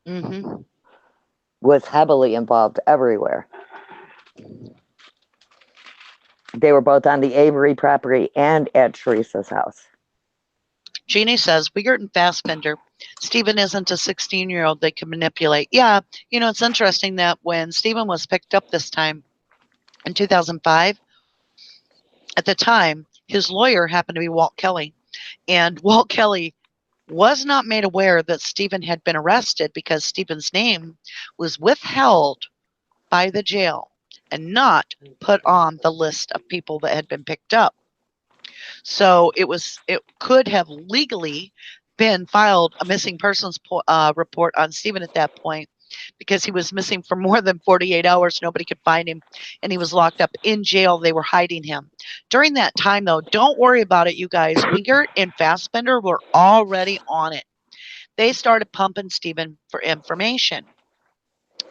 was heavily involved everywhere. They were both on the Avery property and at Teresa's house. Jeannie says, Wiegert and Fassbender, Stephen isn't a 16-year-old they can manipulate. Yeah, you know, it's interesting that when Stephen was picked up this time in 2005, at the time, his lawyer happened to be Walt Kelly. And Walt Kelly was not made aware that Stephen had been arrested because Stephen's name was withheld by the jail and not put on the list of people that had been picked up. So it could have legally been filed a missing persons report on Stephen at that point, because he was missing for more than 48 hours. Nobody could find him, and he was locked up in jail. They were hiding him. During that time, though, don't worry about it, you guys. Wingert and Fassbender were already on it. They started pumping Stephen for information.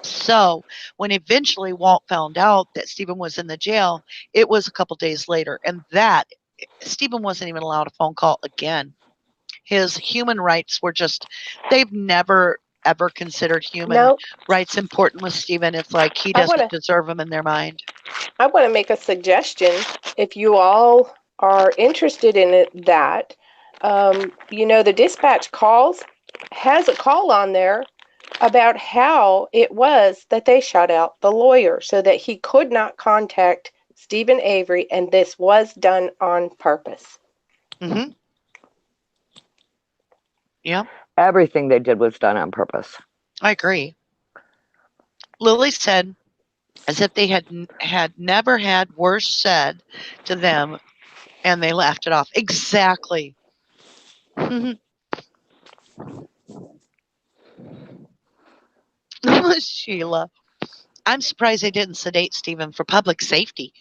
So when eventually Walt found out that Stephen was in the jail, it was a couple days later, and that Stephen wasn't even allowed a phone call again. His human rights were just, they've never ever considered human rights important with Stephen. It's like he doesn't deserve them in their mind. I want to make a suggestion. If you all are interested in that, the dispatch calls has a call on there about how it was that they shut out the lawyer so that he could not contact Stephen Avery, and this was done on purpose. Mm-hmm. Yeah. Everything they did was done on purpose. I agree. Lily said, as if they had never had worse said to them, and they laughed it off. Exactly. Sheila, I'm surprised they didn't sedate Stephen for public safety.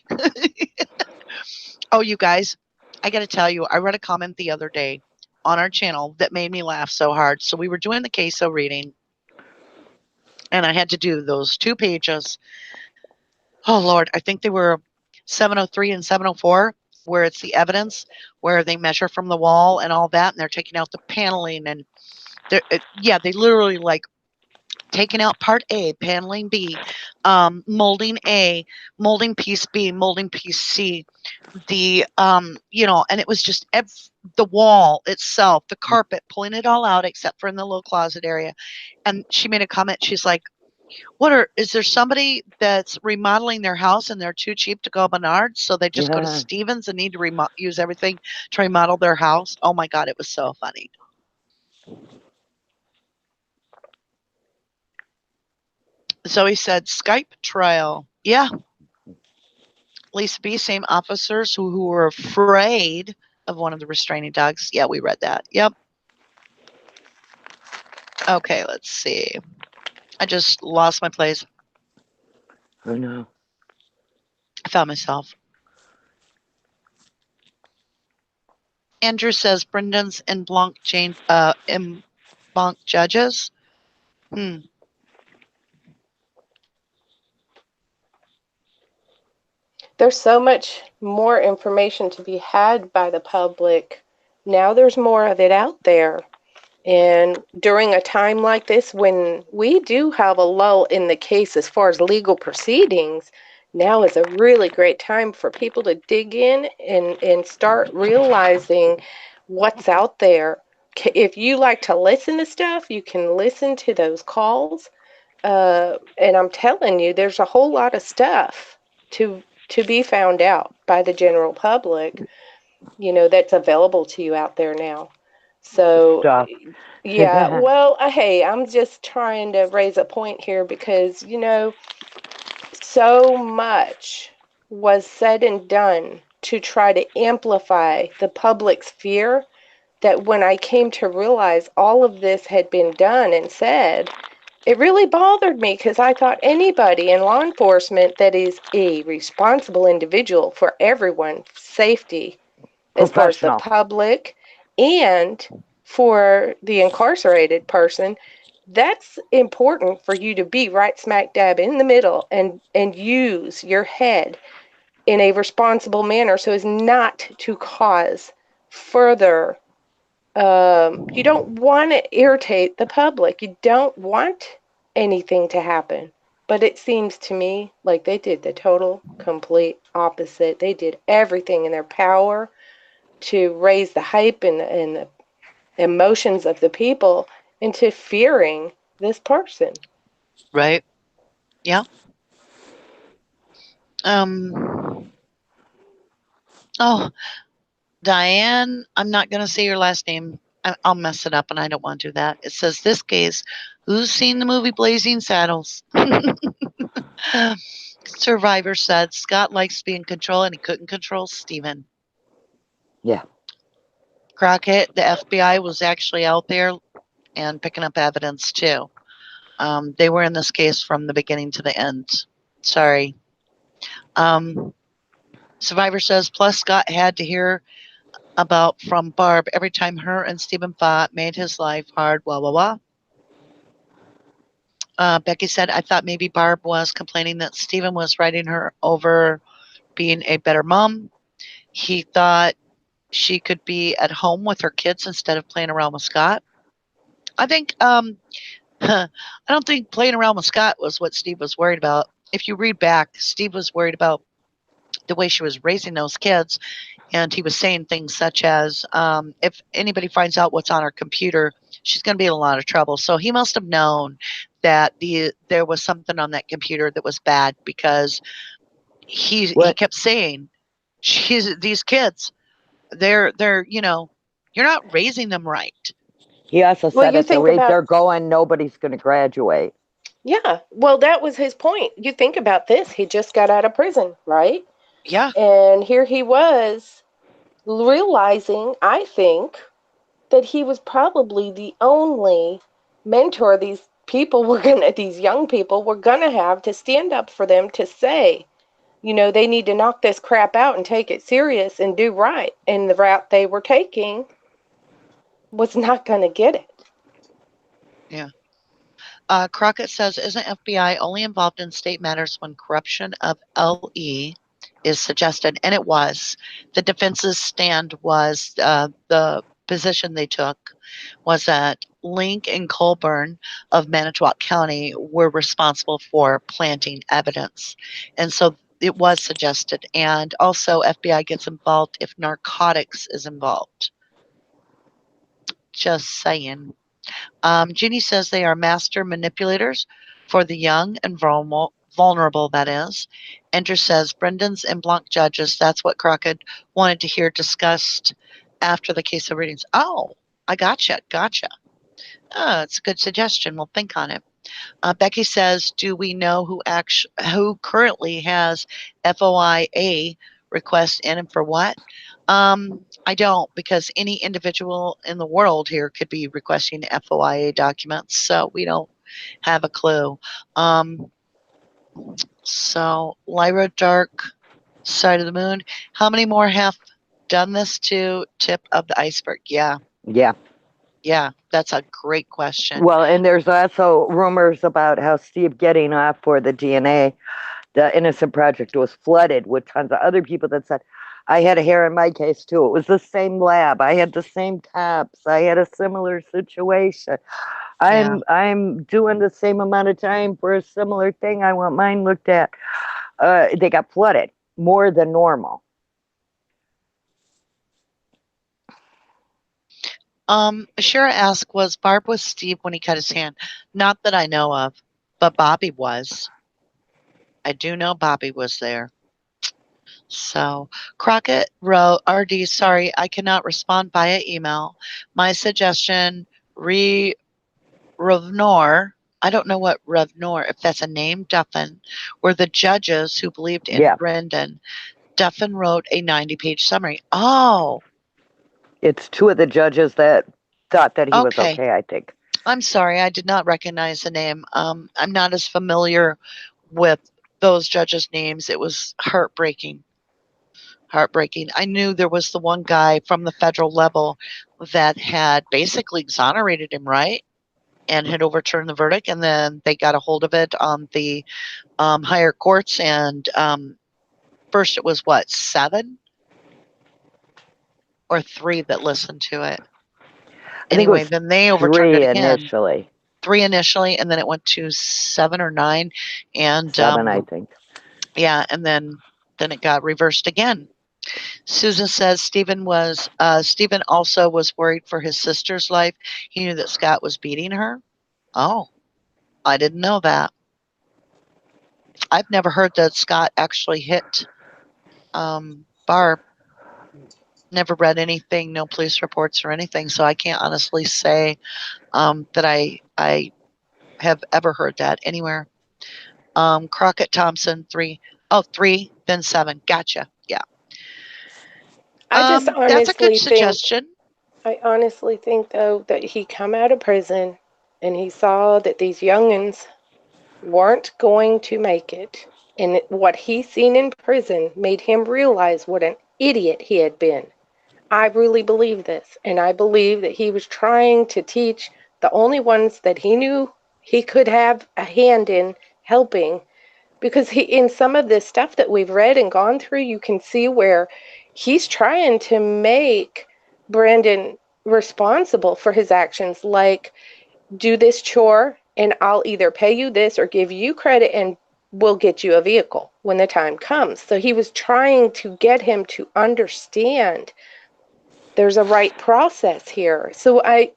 Oh, you guys, I got to tell you, I read a comment the other day on our channel that made me laugh so hard. So we were doing the CASO reading, and I had to do those 2 pages. Oh, Lord, I think they were 703 and 704, where it's the evidence, where they measure from the wall and all that, and they're taking out the paneling. And they literally like taking out part A, paneling B, molding A, molding piece B, molding piece C, the and it was just the wall itself, the carpet, pulling it all out except for in the little closet area. And she made a comment. She's like, is there somebody that's remodeling their house and they're too cheap to go Menards, so they just go to Stevens and need to use everything to remodel their house? Oh my God, it was so funny. Zoe said, Skype trial. Yeah. Lisa B, same officers who were afraid of one of the restraining dogs. Yeah, we read that. Yep. Okay, let's see. I just lost my place. Oh no. I found myself. Andrew says Brendan's en blanc judges. There's so much more information to be had by the public. Now there's more of it out there. And during a time like this, when we do have a lull in the case as far as legal proceedings, now is a really great time for people to dig in and start realizing what's out there. If you like to listen to stuff, you can listen to those calls. And I'm telling you, there's a whole lot of stuff to be found out by the general public, that's available to you out there now. So, yeah, well, hey, I'm just trying to raise a point here because, so much was said and done to try to amplify the public's fear that when I came to realize all of this had been done and said, it really bothered me because I thought anybody in law enforcement that is a responsible individual for everyone's safety, as far as the public and for the incarcerated person, that's important for you to be right smack dab in the middle and use your head in a responsible manner so as not to cause further. You don't want to irritate the public. You don't want anything to happen. But it seems to me like they did the total, complete opposite. They did everything in their power to raise the hype and the emotions of the people into fearing this person. Right. Yeah. Oh, Diane, I'm not going to say your last name. I'll mess it up, and I don't want to do that. It says, this case, who's seen the movie Blazing Saddles? Survivor said Scott likes to be in control, and he couldn't control Stephen. Yeah. Crockett, the FBI was actually out there and picking up evidence, too. They were in this case from the beginning to the end. Sorry. Survivor says, plus Scott had to hear about from Barb every time her and Stephen fought, made his life hard, blah, blah, blah. Becky said, I thought maybe Barb was complaining that Stephen was writing her over being a better mom. He thought she could be at home with her kids instead of playing around with Scott. I think, I don't think playing around with Scott was what Steve was worried about. If you read back, Steve was worried about the way she was raising those kids. And he was saying things such as, if anybody finds out what's on her computer, she's going to be in a lot of trouble. So he must have known that there was something on that computer that was bad, because he kept saying, these kids, they're you're not raising them right. He also said at the rate they're going, nobody's going to graduate. Yeah. Well, that was his point. You think about this. He just got out of prison, right? Yeah. And here he was realizing, I think, that he was probably the only mentor these young people were going to have to stand up for them, to say, they need to knock this crap out and take it serious and do right. And the route they were taking was not going to get it. Yeah. Crockett says, isn't FBI only involved in state matters when corruption of LE is suggested? And it was. The defense's stand was, the position they took was that Link and Colburn of Manitowoc County were responsible for planting evidence. And so it was suggested. And also FBI gets involved if narcotics is involved. Just saying. Jeannie says they are master manipulators for the young and vulnerable, that is. Enter says Brendan's and Blanc judges. That's what Crockett wanted to hear discussed after the CASO readings. Oh, I gotcha. Oh, it's a good suggestion. We'll think on it. Becky says, do we know who currently has FOIA requests in and for what? I don't, because any individual in the world here could be requesting FOIA documents, so we don't have a clue. So Lyra Dark Side of the Moon, how many more have done this to tip of the iceberg? Yeah, that's a great question. Well, and there's also rumors about how Steve getting off for the DNA, the Innocent Project, was flooded with tons of other people that said, I had a hair in my case too. It was the same lab. I had the same cops. I had a similar situation. I'm doing the same amount of time for a similar thing. I want mine looked at. They got flooded more than normal. Shira asked, was Barb with Steve when he cut his hand? Not that I know of, but Bobby was. I do know Bobby was there. So Crockett wrote, RD, sorry, I cannot respond via email. My suggestion, Revnor, I don't know what Revnor, if that's a name, Duffin, were the judges who believed in Brendan. Duffin wrote a 90-page summary. Oh. It's two of the judges that thought that he was okay, I think. I'm sorry, I did not recognize the name. I'm not as familiar with those judges' names. It was heartbreaking. I knew there was the one guy from the federal level that had basically exonerated him, right? And had overturned the verdict, and then they got a hold of it on the higher courts, and first it was what, 7 or 3 that listened to it. Anyway, then they overturned it again. 3 initially, and then it went to 7 or 9, and 7, I think. Yeah, and then it got reversed again. Susan says Stephen also was worried for his sister's life. He knew that Scott was beating her. Oh, I didn't know that. I've never heard that Scott actually hit Barb. Never read anything, no police reports or anything, so I can't honestly say that I have ever heard that anywhere. Crockett Thompson, 3. Oh, 3, then 7. Gotcha. Yeah. I just That's a good honestly think, suggestion. I honestly think though that he come out of prison and he saw that these youngins weren't going to make it. And what he seen in prison made him realize what an idiot he had been. I really believe this. And I believe that he was trying to teach the only ones that he knew he could have a hand in helping. Because in some of this stuff that we've read and gone through, you can see where he's trying to make Brandon responsible for his actions. Like, do this chore and I'll either pay you this or give you credit and we'll get you a vehicle when the time comes. So he was trying to get him to understand there's a right process here. So I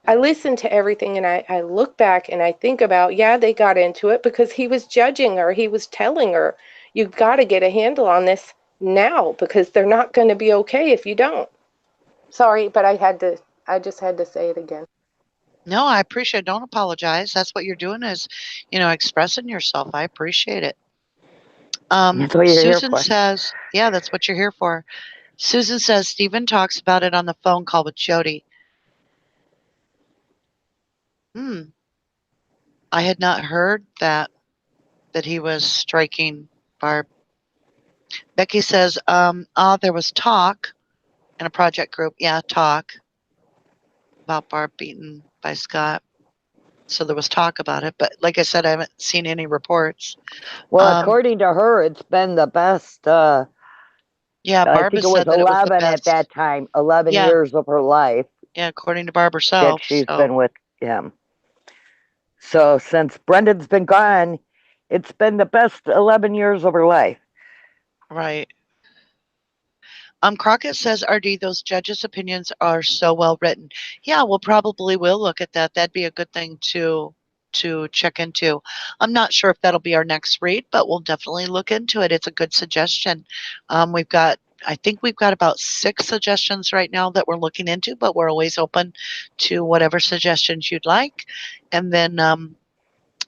listen to everything and I look back and I think about, yeah, they got into it because he was judging her. He was telling her, you've got to get a handle on this now because they're not going to be okay if you don't. Sorry, but I just had to say it again. No, I appreciate it. Don't apologize. That's what you're doing is, expressing yourself. I appreciate it. That's what you're Susan here for. says, yeah, that's what you're here for. Susan says, Stephen talks about it on the phone call with Jody. I had not heard that he was striking Barb. Becky says, there was talk in a project group. Yeah, talk about Barb beaten by Scott. So there was talk about it, but like I said, I haven't seen any reports. Well, according to her, it's been the best. Yeah, I think it was 11 at that time. 11 years of her life. Yeah, according to Barb herself. That she's been with him. So since Brendan's been gone, it's been the best 11 years of her life. Right. Crockett says, RD, those judges' opinions are so well written. Yeah, we'll probably will look at that. That'd be a good thing to check into. I'm not sure if that'll be our next read, but we'll definitely look into it. It's a good suggestion. I think we've got about 6 suggestions right now that we're looking into, but we're always open to whatever suggestions you'd like. And then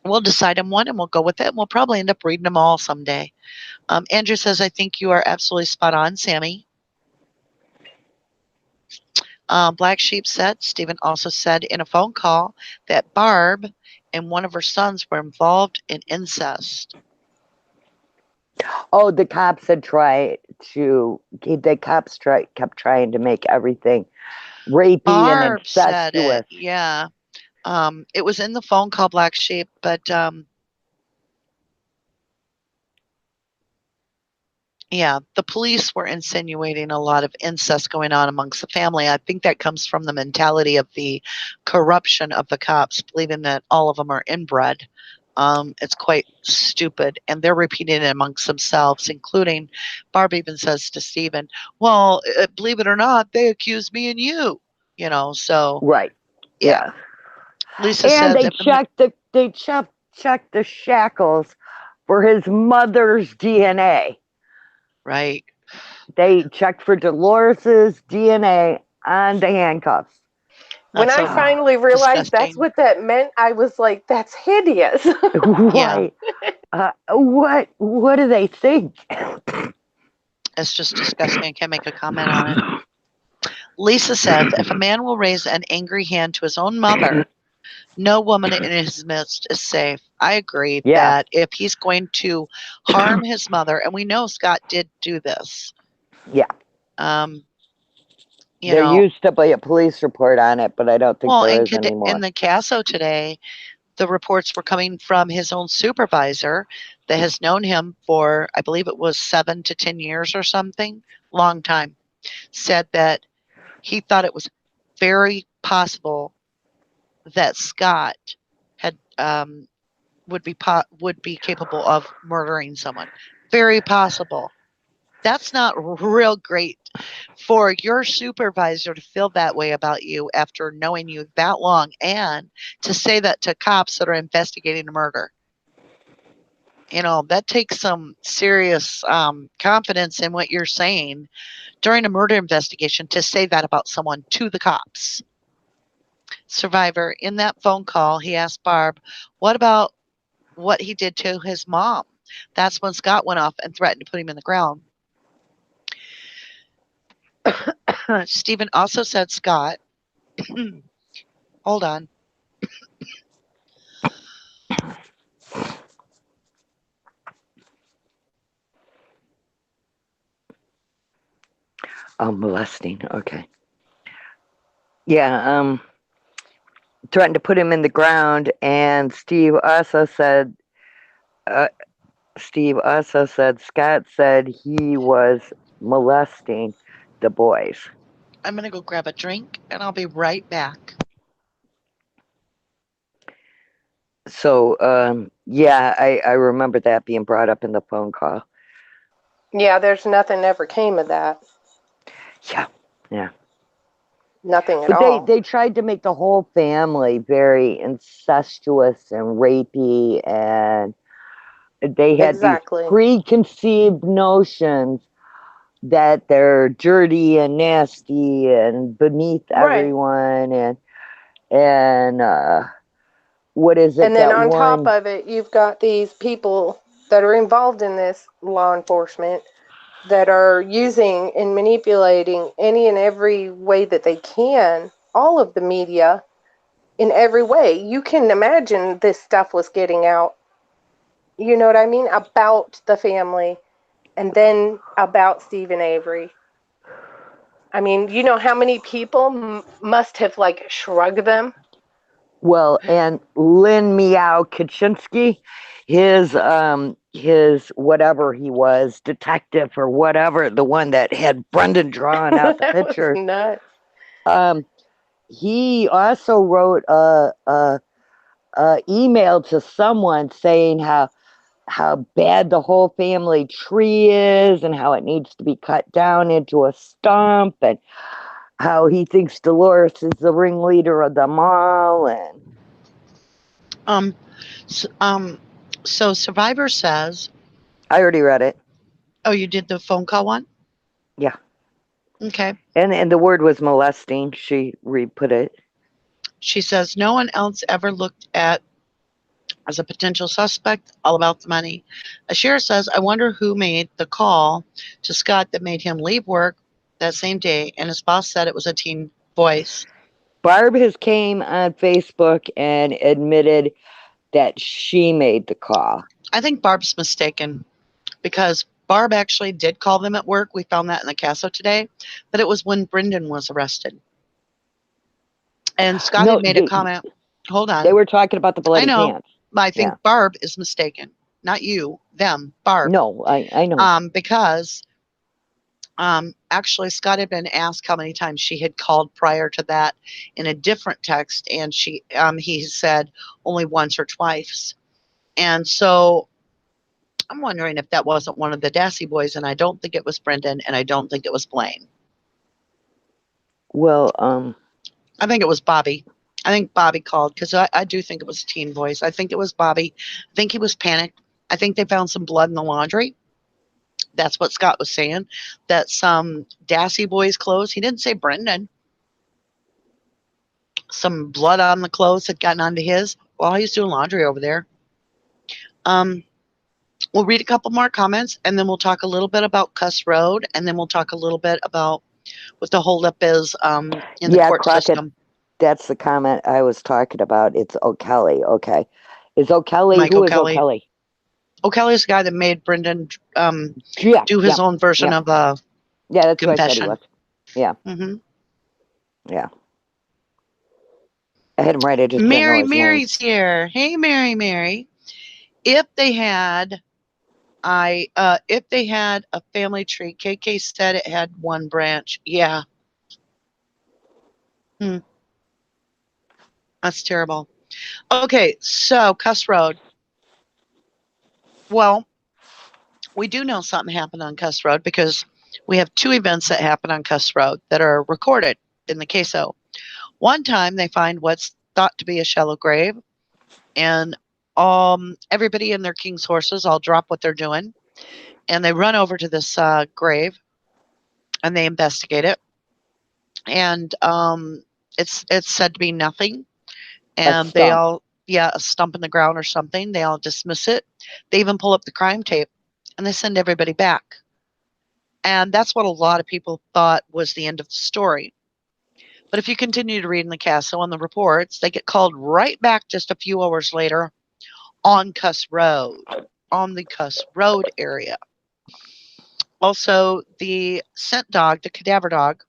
we'll decide on one and we'll go with it. And we'll probably end up reading them all someday. Andrew says, I think you are absolutely spot on, Sammy. Black Sheep said, Stephen also said in a phone call that Barb and one of her sons were involved in incest. Oh, the cops had kept trying to make everything rapey and incestuous. Said it, yeah. It was in the phone call, Black Sheep, but yeah, the police were insinuating a lot of incest going on amongst the family. I think that comes from the mentality of the corruption of the cops, believing that all of them are inbred. It's quite stupid, and they're repeating it amongst themselves, including Barb even says to Stephen, well, believe it or not, they accuse me and you, so. Right. Yeah. Lisa and said they checked the shackles for his mother's DNA. Right. They checked for Dolores's DNA on the handcuffs. When I finally realized that's what that meant, I was like, that's hideous. Right. What do they think? It's just disgusting. I can't make a comment on it. Lisa says, if a man will raise an angry hand to his own mother, no woman in his midst is safe. I agree that if he's going to harm his mother, and we know Scott did do this. Yeah. There used to be a police report on it, but I don't think there is anymore. In the CASO today, the reports were coming from his own supervisor that has known him for, I believe it was 7 to 10 years or something, long time, said that he thought it was very possible that Scott had would be capable of murdering someone. Very possible. That's not real great for your supervisor to feel that way about you after knowing you that long, and to say that to cops that are investigating a murder. You know, that takes some serious confidence in what you're saying during a murder investigation to say that about someone to the cops. Survivor, in that phone call, he asked Barb, what about what he did to his mom? That's when Scott went off and threatened to put him in the ground. Stephen also said Scott, hold on. Oh, molesting. Okay. Yeah. Threatened to put him in the ground, and Steve also said. Scott said he was molesting the boys. I'm going to go grab a drink, and I'll be right back. So, yeah, I remember that being brought up in the phone call. Yeah, there's nothing ever came of that. Yeah. Nothing at all. But they tried to make the whole family very incestuous and rapey, and they had these preconceived notions that they're dirty and nasty and beneath everyone, and what is it? And then on top of it, you've got these people that are involved in this law enforcement that are using and manipulating any and every way that they can, all of the media in every way. You can imagine this stuff was getting out, you know what I mean, about the family and then about Steve and Avery. I mean, you know how many people must have like shrugged them? Well, and Lynn Meow Kaczynski, his whatever he was, detective or whatever, the one that had Brendan drawing out the picture. Nuts. He also wrote a email to someone saying how bad the whole family tree is and how it needs to be cut down into a stump, and how he thinks Dolores is the ringleader of them all. And so Survivor says, I already read it. Oh, you did the phone call one? Yeah. Okay. And the word was molesting. She re-put it. She says, no one else ever looked at as a potential suspect, all about the money. Ashira says, I wonder who made the call to Scott that made him leave work that same day, and his boss said it was a teen voice. Barb has came on Facebook and admitted that she made the call. I think Barb's mistaken, because Barb actually did call them at work. We found that in the CASO today, but it was when Brendan was arrested. And Scott had made a comment. Hold on. They were talking about the bloody hands. I think Barb is mistaken. Not you, them, Barb. No, I know. Because actually Scott had been asked how many times she had called prior to that in a different text, and he said only once or twice. And so I'm wondering if that wasn't one of the Dassey boys, and I don't think it was Brendan, and I don't think it was Blaine. Well, I think it was Bobby. I think Bobby called, because I do think it was a teen voice. I think it was Bobby. I think he was panicked. I think they found some blood in the laundry. That's what Scott was saying, that some Dassey boys' clothes. He didn't say Brendan. Some blood on the clothes had gotten onto his while he's doing laundry over there. We'll read a couple more comments, and then we'll talk a little bit about Cuss Road, and then we'll talk a little bit about what the holdup is in the court system. That's the comment I was talking about. It's O'Kelly. Okay. Is O'Kelly, Mike who O'Kelly. Is O'Kelly? O'Kelly's the guy that made Brendan do his own version of that's confession. What I said he was. Yeah. Mm-hmm. Yeah. I had him right. I just Mary's here. Hey, Mary. If they had a family tree, KK said it had one branch. Yeah. That's terrible. Okay, so Cuss Road. Well, we do know something happened on Cuss Road, because we have two events that happen on Cuss Road that are recorded in the CASO. One time they find what's thought to be a shallow grave, and everybody and their king's horses all drop what they're doing, and they run over to this grave, and they investigate it. And it's said to be nothing. And they all, a stump in the ground or something. They all dismiss it. They even pull up the crime tape, and they send everybody back. And that's what a lot of people thought was the end of the story. But if you continue to read in the CASO and the reports, they get called right back just a few hours later on Cuss Road, on the Cuss Road area. Also, the scent dog, the cadaver dog,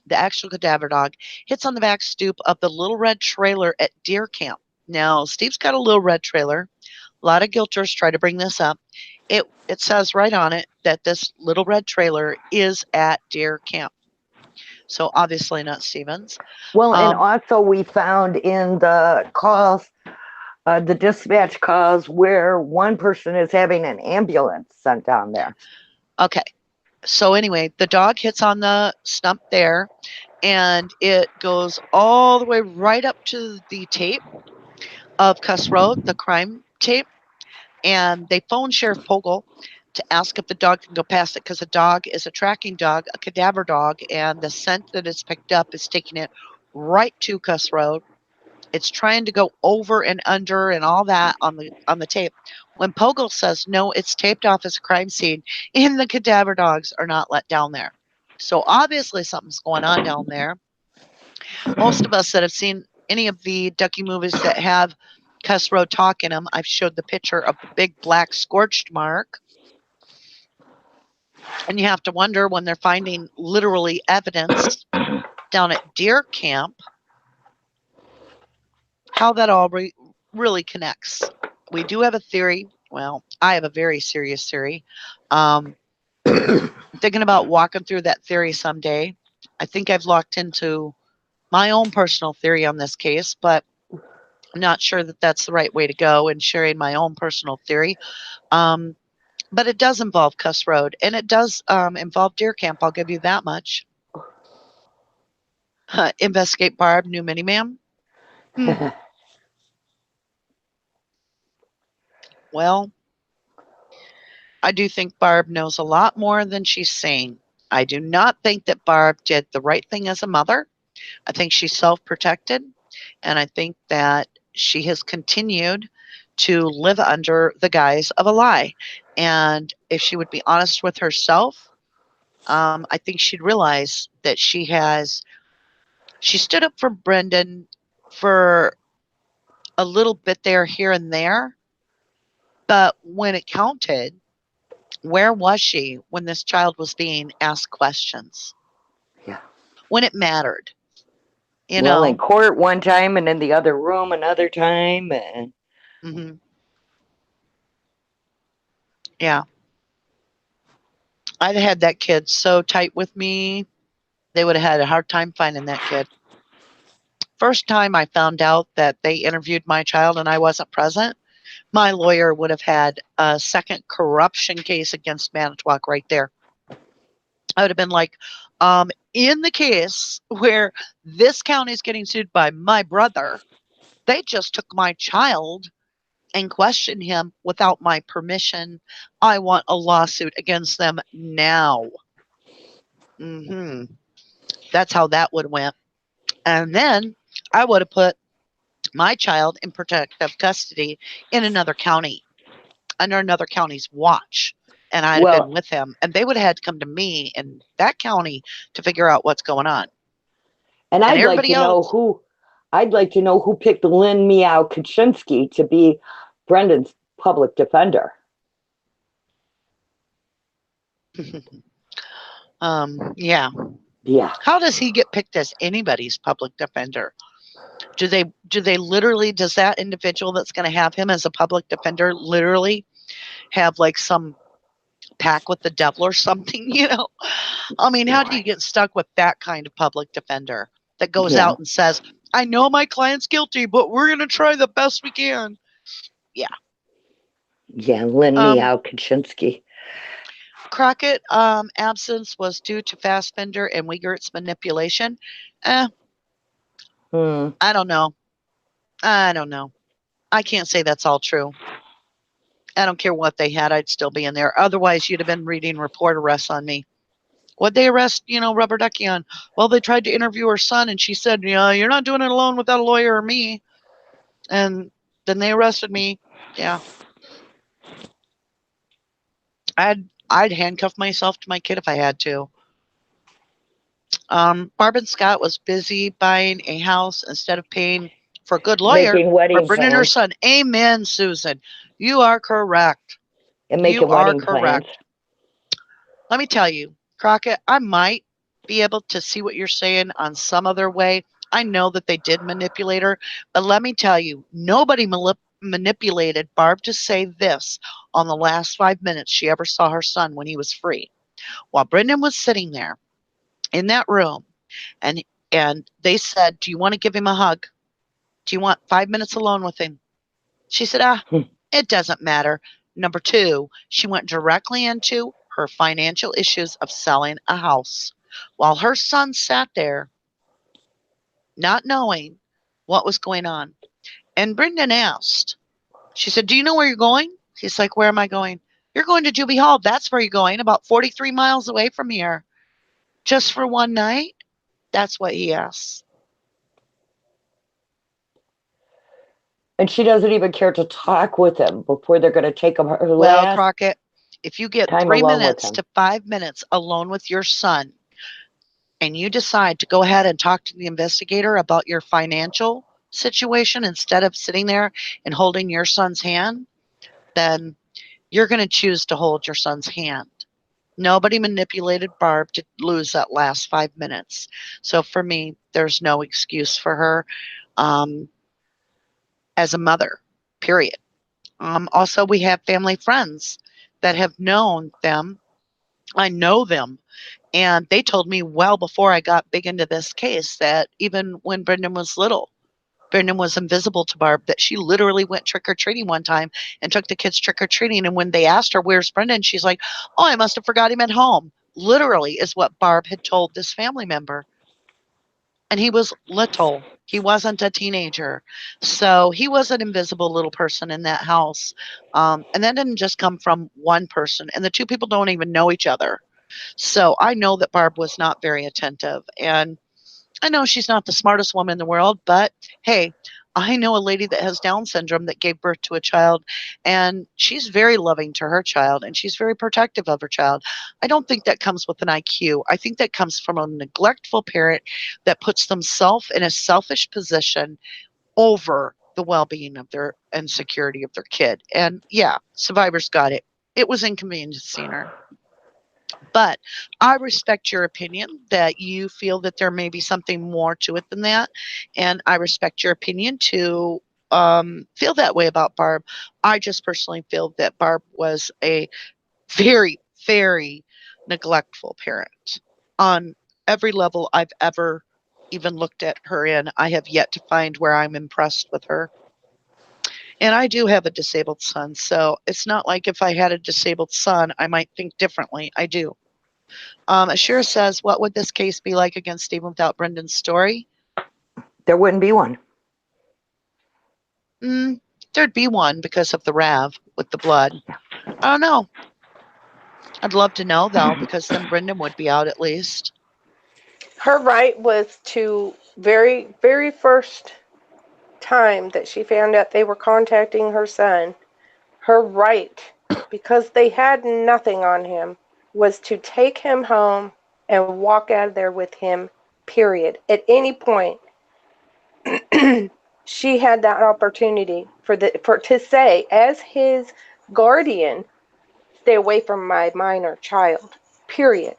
the actual cadaver dog, hits on the back stoop of the little red trailer at deer camp. Now, Steve's got a little red trailer. A lot of guilters try to bring this up. It says right on it that this little red trailer is at deer camp. So obviously not Stevens. Well, and also we found in the calls, the dispatch calls, where one person is having an ambulance sent down there. Okay. So anyway, the dog hits on the stump there, and it goes all the way right up to the tape of Cuss Road, the crime tape. And they phone Sheriff Pagel to ask if the dog can go past it, because a dog is a tracking dog, a cadaver dog, and the scent that is picked up is taking it right to Cuss Road. It's trying to go over and under and all that on the tape. When Pagel says no, it's taped off as a crime scene, and the cadaver dogs are not let down there. So obviously something's going on down there. Most of us that have seen any of the Ducky movies that have Cuss Road talk in them, I've showed the picture of the big black scorched mark. And you have to wonder, when they're finding literally evidence down at deer camp, how that all really connects. We do have a theory. Well, I have a very serious theory. Thinking about walking through that theory someday. I think I've locked into my own personal theory on this case, but I'm not sure that that's the right way to go in sharing my own personal theory. But it does involve Cuss Road, and it does involve deer camp. I'll give you that much. Investigate Barb, new mini-MaM. Well, I do think Barb knows a lot more than she's saying. I do not think that Barb did the right thing as a mother. I think she's self-protected, and I think that she has continued to live under the guise of a lie. And if she would be honest with herself, I think she'd realize that she stood up for Brendan for a little bit there, here and there. But when it counted, where was she when this child was being asked questions? Yeah. When it mattered. Well, in court one time, and in the other room another time. And mm-hmm. Yeah. I'd had that kid so tight with me, they would have had a hard time finding that kid. First time I found out that they interviewed my child and I wasn't present, my lawyer would have had a second corruption case against Manitowoc right there. I would have been like, in the case where this county is getting sued by my brother, they just took my child and questioned him without my permission. I want a lawsuit against them now. That's how that would have went. And then I would have put my child in protective custody in another county, under another county's watch. And I'd have been with him, and they would have had to come to me in that county to figure out what's going on. And I'd like to know who picked Lynn Meow Kaczynski to be Brendan's public defender. Yeah. How does he get picked as anybody's public defender? Does that individual that's going to have him as a public defender literally have like some pact with the devil or something, I mean, how do you get stuck with that kind of public defender that goes out and says, I know my client's guilty, but we're going to try the best we can? Yeah. Yeah, Lynn Meow Kaczynski. Crockett absence was due to Fassbender and Wiegert's manipulation. I don't know. I can't say that's all true. I don't care what they had, I'd still be in there. Otherwise, you'd have been reading report arrests on me. What'd they arrest, Rubber Ducky on? Well, they tried to interview her son, and she said, you're not doing it alone without a lawyer or me. And then they arrested me. Yeah. I'd handcuff myself to my kid if I had to. Barb and Scott was busy buying a house instead of paying for a good lawyer Making wedding for Brendan and her plans. son. Amen, Susan. You are correct. And making wedding plans. Let me tell you, Crockett, I might be able to see what you're saying on some other way. I know that they did manipulate her, but let me tell you, nobody manipulated Barb to say this on the last 5 minutes she ever saw her son when he was free. While Brendan was sitting there in that room, and they said, "Do you want to give him a hug? Do you want 5 minutes alone with him?" She said, it doesn't matter. Number 2, she went directly into her financial issues of selling a house while her son sat there not knowing what was going on. And Brendan asked, she said, "Do you know where you're going?" He's like, "Where am I going?" "You're going to Juby Hall. That's where you're going, about 43 miles away from here. Just for one night?" That's what he asks. And she doesn't even care to talk with him before they're going to take him her last Crockett, if you get 3 minutes to 5 minutes alone with your son, and you decide to go ahead and talk to the investigator about your financial situation instead of sitting there and holding your son's hand, then you're going to choose to hold your son's hand. Nobody manipulated Barb to lose that last 5 minutes. So for me, there's no excuse for her as a mother, period. Also, we have family friends that have known them. I know them. And they told me well before I got big into this case that even when Brendan was little, Brendan was invisible to Barb, that she literally went trick-or-treating one time and took the kids trick-or-treating. And when they asked her, "Where's Brendan?" she's like, "Oh, I must have forgot him at home." Literally is what Barb had told this family member. And he was little. He wasn't a teenager. So he was an invisible little person in that house. And that didn't just come from one person. And the two people don't even know each other. So I know that Barb was not very attentive. And I know she's not the smartest woman in the world, but hey, I know a lady that has Down syndrome that gave birth to a child, and she's very loving to her child, and she's very protective of her child. I don't think that comes with an IQ. I think that comes from a neglectful parent that puts themselves in a selfish position over the well-being of their and security of their kid. And yeah, survivors got it. It was inconveniencing her. But I respect your opinion that you feel that there may be something more to it than that. And I respect your opinion to feel that way about Barb. I just personally feel that Barb was a very, very neglectful parent on every level I've ever even looked at her in. I have yet to find where I'm impressed with her. And I do have a disabled son. So it's not like if I had a disabled son, I might think differently. I do. Ashira says, "What would this case be like against Stephen without Brendan's story?" There wouldn't be one. There'd be one because of the Rav with the blood. I don't know. I'd love to know, though, because then Brendan would be out at least. Her right was to very, very first time that she found out they were contacting her son, her right, because they had nothing on him, was to take him home and walk out of there with him, period. At any point, she had that opportunity for to say, as his guardian, "Stay away from my minor child," period.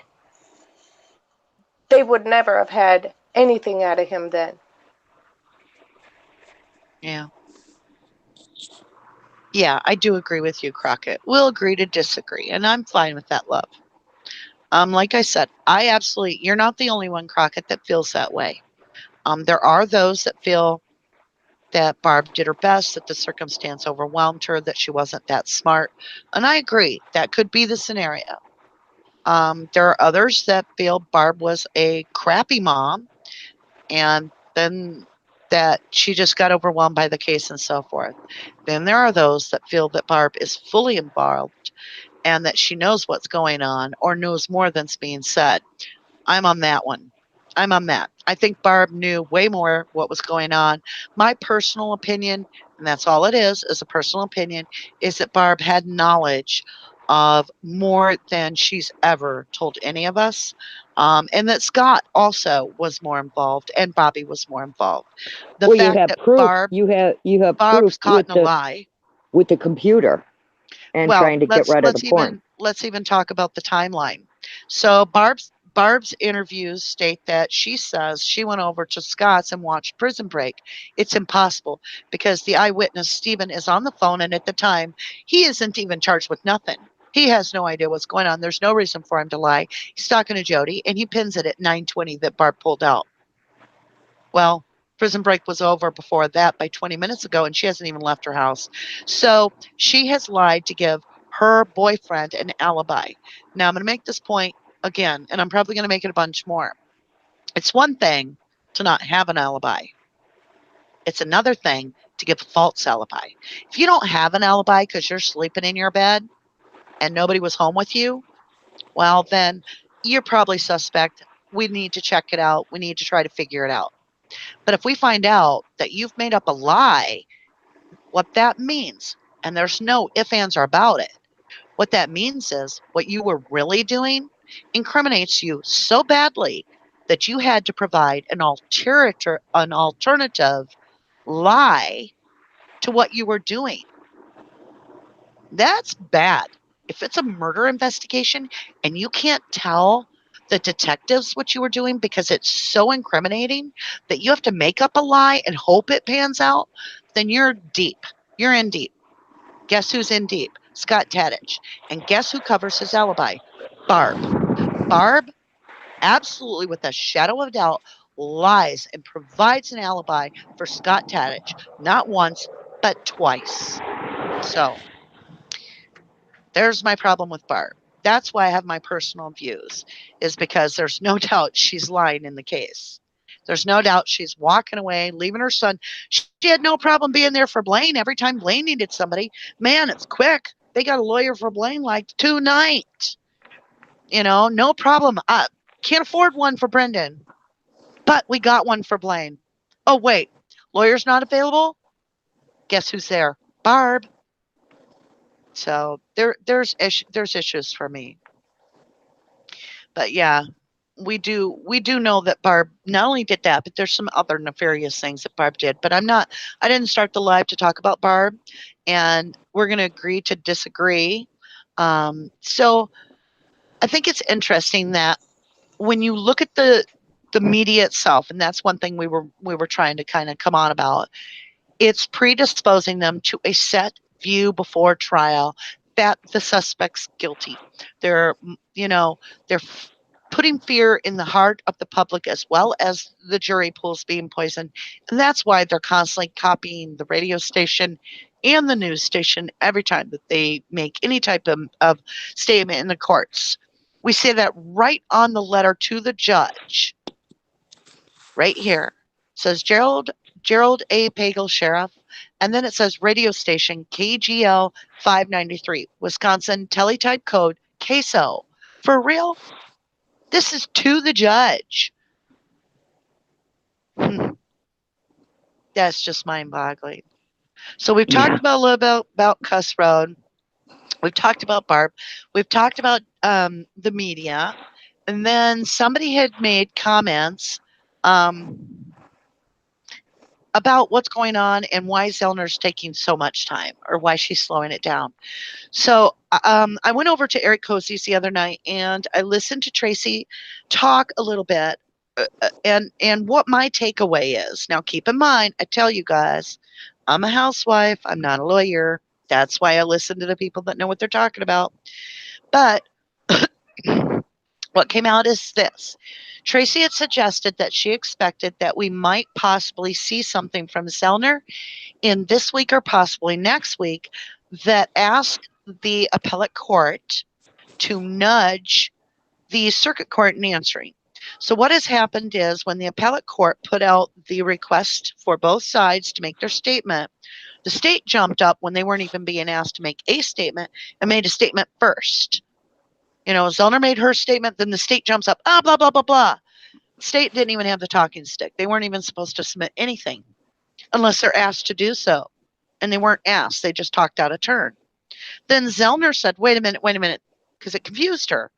They would never have had anything out of him then. Yeah. Yeah, I do agree with you, Crockett. We'll agree to disagree, and I'm fine with that, love. Like I said, you're not the only one, Crockett, that feels that way. There are those that feel that Barb did her best, that the circumstance overwhelmed her, that she wasn't that smart. And I agree, that could be the scenario. There are others that feel Barb was a crappy mom, and then that she just got overwhelmed by the case and so forth. Then there are those that feel that Barb is fully involved and that she knows what's going on or knows more than's being said. I'm on that one. I'm on that. I think Barb knew way more what was going on. My personal opinion, and that's all it is a personal opinion, is that Barb had knowledge of more than she's ever told any of us. And that Scott also was more involved and Bobby was more involved. The well, fact you have that proof. Barb, You have Barb's proof caught in a lie. with the computer and Well, trying to get rid of the porn. let's even talk about the timeline. So Barb's interviews state that she says she went over to Scott's and watched Prison Break. It's impossible because the eyewitness Stephen is on the phone, and at the time he isn't even charged with nothing. He has no idea what's going on. There's no reason for him to lie. He's talking to Jody, and he pins it at 9:20 that Barb pulled out. Well, Prison Break was over before that by 20 minutes ago, and she hasn't even left her house. So she has lied to give her boyfriend an alibi. Now, I'm going to make this point again, and I'm probably going to make it a bunch more. It's one thing to not have an alibi. It's another thing to give a false alibi. If you don't have an alibi because you're sleeping in your bed and nobody was home with you, well, then you're probably suspect. We need to check it out. We need to try to figure it out. But if we find out that you've made up a lie, what that means, and there's no ifs, ands, or about it, what that means is what you were really doing incriminates you so badly that you had to provide an alternative lie to what you were doing. That's bad. If it's a murder investigation and you can't tell the detectives what you were doing because it's so incriminating that you have to make up a lie and hope it pans out, then you're deep. You're in deep. Guess who's in deep? Scott Tadich. And guess who covers his alibi? Barb. Barb, absolutely with a shadow of doubt, lies and provides an alibi for Scott Tadich, not once, but twice. So there's my problem with Barb. That's why I have my personal views, is because there's no doubt she's lying in the case. There's no doubt she's walking away, leaving her son. She had no problem being there for Blaine every time Blaine needed somebody. Man, it's quick. They got a lawyer for Blaine like tonight. No problem. Can't afford one for Brendan, but we got one for Blaine. Oh, wait, lawyer's not available? Guess who's there? Barb. So there's issues for me. But yeah, we do know that Barb not only did that, but there's some other nefarious things that Barb did. But I didn't start the live to talk about Barb, and we're going to agree to disagree. So I think it's interesting that when you look at the media itself, and that's one thing we were trying to kind of come on about, it's predisposing them to a set view before trial that the suspect's guilty. They're putting fear in the heart of the public as well as the jury pools being poisoned. And that's why they're constantly copying the radio station and the news station every time that they make any type of statement in the courts. We say that right on the letter to the judge, right here. It says Gerald A. Pagel, Sheriff. And then it says radio station KGL 593, Wisconsin teletype code CASO. For real? This is to the judge. That's just mind-boggling. So we've talked about a little bit about Cuss Road. We've talked about Barb. We've talked about the media. And then somebody had made comments about what's going on and why Zellner's taking so much time or why she's slowing it down. So I went over to Eric Cozy's the other night and I listened to Tracy talk a little bit and what my takeaway is. Now, keep in mind, I tell you guys, I'm a housewife. I'm not a lawyer. That's why I listen to the people that know what they're talking about. But what came out is this. Tracy had suggested that she expected that we might possibly see something from Zellner in this week or possibly next week that asked the appellate court to nudge the circuit court in answering. So what has happened is when the appellate court put out the request for both sides to make their statement, the state jumped up when they weren't even being asked to make a statement and made a statement first. Zellner made her statement, then the state jumps up, blah, blah, blah, blah. State didn't even have the talking stick. They weren't even supposed to submit anything unless they're asked to do so. And they weren't asked. They just talked out of turn. Then Zellner said, wait a minute, because it confused her.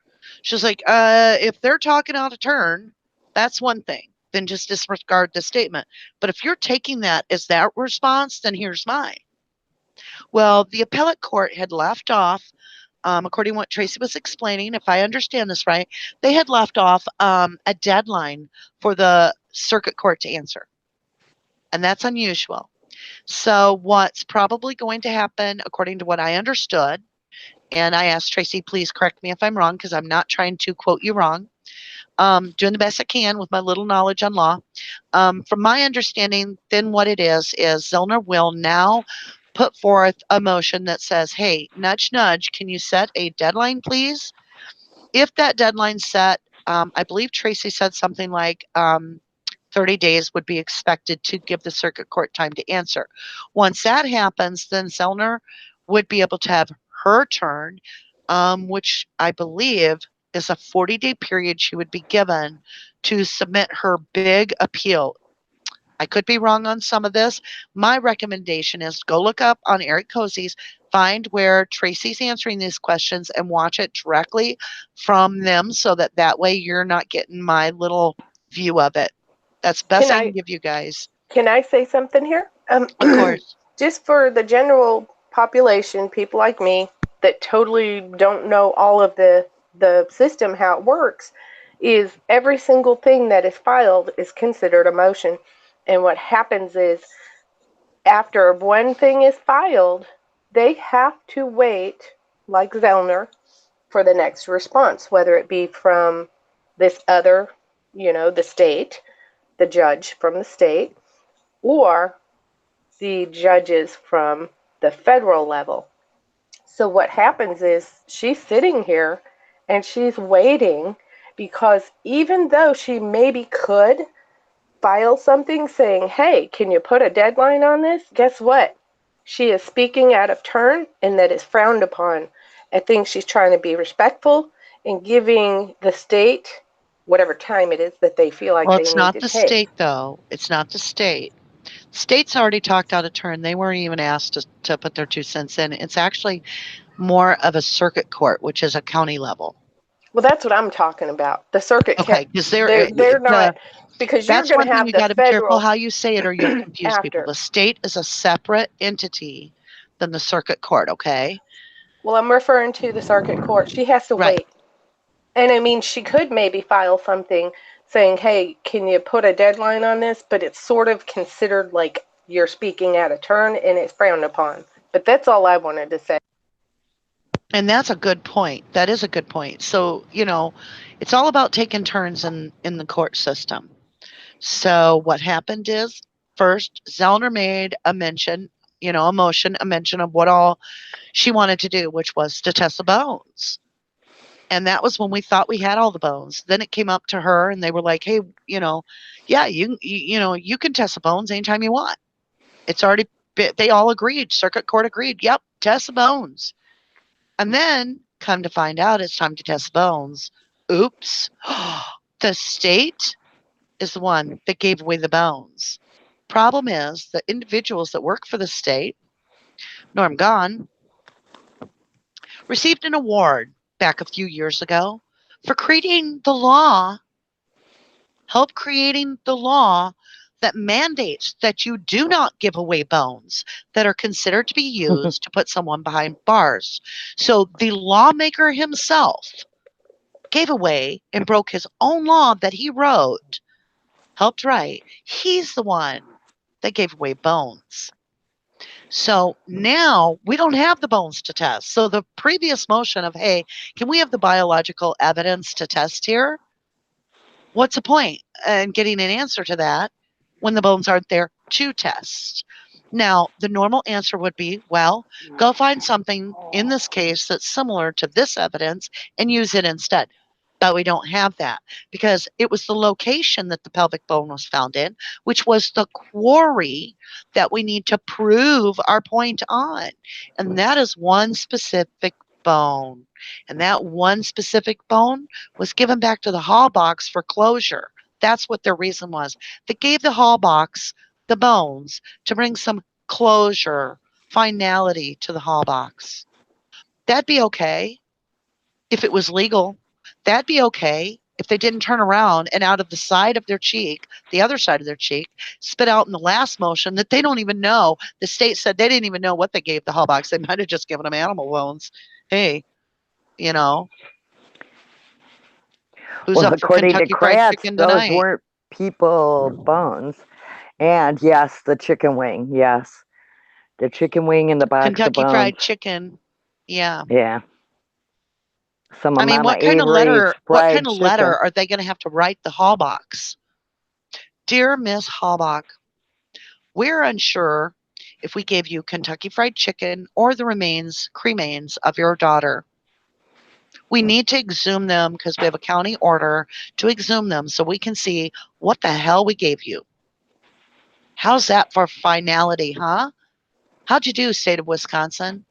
She was like, if they're talking out of turn, that's one thing. Then just disregard the statement. But if you're taking that as that response, then here's mine. Well, the appellate court had left off, according to what Tracy was explaining, if I understand this right, they had left off a deadline for the circuit court to answer. And that's unusual. So what's probably going to happen, according to what I understood, and I asked Tracy, please correct me if I'm wrong, because I'm not trying to quote you wrong. Doing the best I can with my little knowledge on law. From my understanding, then what it is Zellner will now put forth a motion that says, hey, nudge, nudge, can you set a deadline, please? If that deadline's set, I believe Tracy said something like 30 days would be expected to give the circuit court time to answer. Once that happens, then Zellner would be able to have her turn, which I believe is a 40-day period she would be given to submit her big appeal. I could be wrong on some of this. My recommendation is go look up on Eric Cozy's, find where Tracy's answering these questions and watch it directly from them so that way you're not getting my little view of it. That's the best I can give you guys. Can I say something here? Of course. Just for the general population, people like me that totally don't know all of the system, how it works, is every single thing that is filed is considered a motion. And what happens is after one thing is filed, they have to wait, like Zellner, for the next response, whether it be from this other, the state, the judge from the state, or the judges from the federal level. So what happens is she's sitting here and she's waiting because even though she maybe could file something saying, hey, can you put a deadline on this? Guess what? She is speaking out of turn, and that is frowned upon. I think she's trying to be respectful and giving the state whatever time it is that they feel like they need to take. Well, it's not the state, though. It's not the state. State's already talked out of turn. They weren't even asked to put their 2 cents in. It's actually more of a circuit court, which is a county level. Well, that's what I'm talking about. The circuit court. Okay, because they're not, because you're going to have you the got to be careful how you say it or you'll confuse after. people. The state is a separate entity than the circuit court, okay? Well, I'm referring to the circuit court. She has to wait. And I mean, she could maybe file something saying, hey, can you put a deadline on this? But it's sort of considered like you're speaking out of turn and it's frowned upon. But that's all I wanted to say. And that's a good point. That is a good point. So, it's all about taking turns in the court system. So what happened is, first, Zellner made a mention, a mention of what all she wanted to do, which was to test the bones. And that was when we thought we had all the bones. Then it came up to her and they were like, hey, yeah, you can test the bones anytime you want. It's already, they all agreed. Circuit court agreed. Yep, test the bones. And then come to find out it's time to test bones. Oops. The state is the one that gave away the bones. Problem is the individuals that work for the state, Norm Gahn, received an award back a few years ago for creating the law, help creating the law that mandates that you do not give away bones that are considered to be used to put someone behind bars. So the lawmaker himself gave away and broke his own law that he wrote, helped write. He's the one that gave away bones. So now we don't have the bones to test. So the previous motion of, hey, can we have the biological evidence to test here? What's the point in getting an answer to that when the bones aren't there to test? Now, the normal answer would be, well, go find something in this case that's similar to this evidence and use it instead. But we don't have that because it was the location that the pelvic bone was found in, which was the quarry that we need to prove our point on. And that is one specific bone. And that one specific bone was given back to the hall box for closure. That's what their reason was. They gave the hall box the bones to bring some closure, finality to the hall box. That'd be okay if it was legal. That'd be okay if they didn't turn around and out of the side of their cheek, the other side of their cheek, spit out in the last motion that they don't even know. The state said they didn't even know what they gave the hall box. They might have just given them animal bones. Hey, you know, who's up for according to Kentucky Fried Kratz, Chicken those tonight? weren't people bones. And yes, the chicken wing. Yes, the chicken wing in the box Kentucky of bones. Fried Chicken. Yeah. Yeah. Some of I mean, Mama what kind of Avery's what fried kind of chicken. letter are they going to have to write the hall box? Dear Miss Hallbach, we're unsure if we gave you Kentucky Fried Chicken or the cremains of your daughter. We need to exhume them because we have a county order to exhume them so we can see what the hell we gave you. How's that for finality, huh? How'd you do, state of Wisconsin?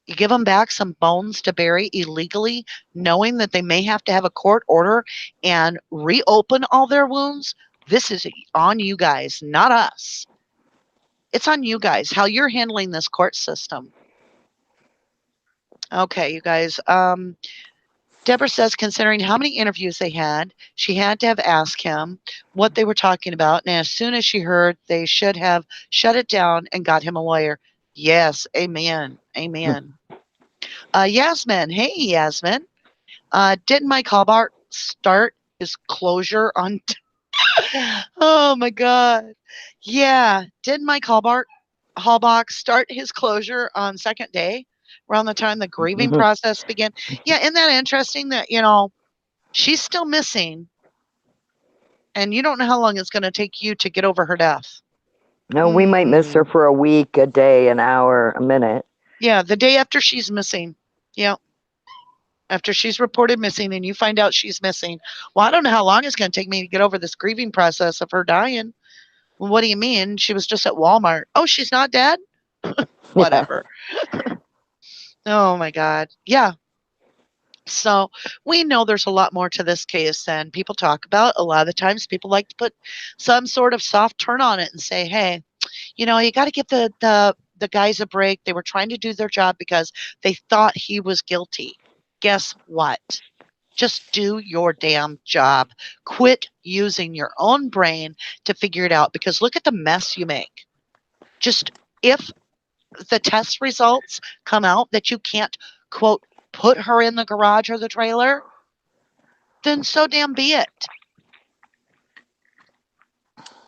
You give them back some bones to bury illegally, knowing that they may have to have a court order and reopen all their wounds? This is on you guys, not us. It's on you guys, how you're handling this court system. Okay, you guys. Deborah says, considering how many interviews they had, she had to have asked him what they were talking about. And as soon as she heard, they should have shut it down and got him a lawyer. Yes, amen. Amen. Yasmin. Hey, Yasmin. Didn't Mike Hallbart start his closure on... Oh, my God. Yeah. Didn't Mike Hallbach start his closure on second day around the time the grieving process began? Yeah, isn't that interesting that, she's still missing and you don't know how long it's going to take you to get over her death. No, we might miss her for a week, a day, an hour, a minute. Yeah, the day after she's missing. Yeah. After she's reported missing and you find out she's missing. Well, I don't know how long it's going to take me to get over this grieving process of her dying. Well, what do you mean? She was just at Walmart. Oh, she's not dead? Whatever. Oh, my God. Yeah. So we know there's a lot more to this case than people talk about. A lot of the times people like to put some sort of soft turn on it and say, hey, you got to give the guys a break. They were trying to do their job because they thought he was guilty. Guess what? Just do your damn job. Quit using your own brain to figure it out because look at the mess you make. Just if the test results come out that you can't, quote, put her in the garage or the trailer, then so damn be it.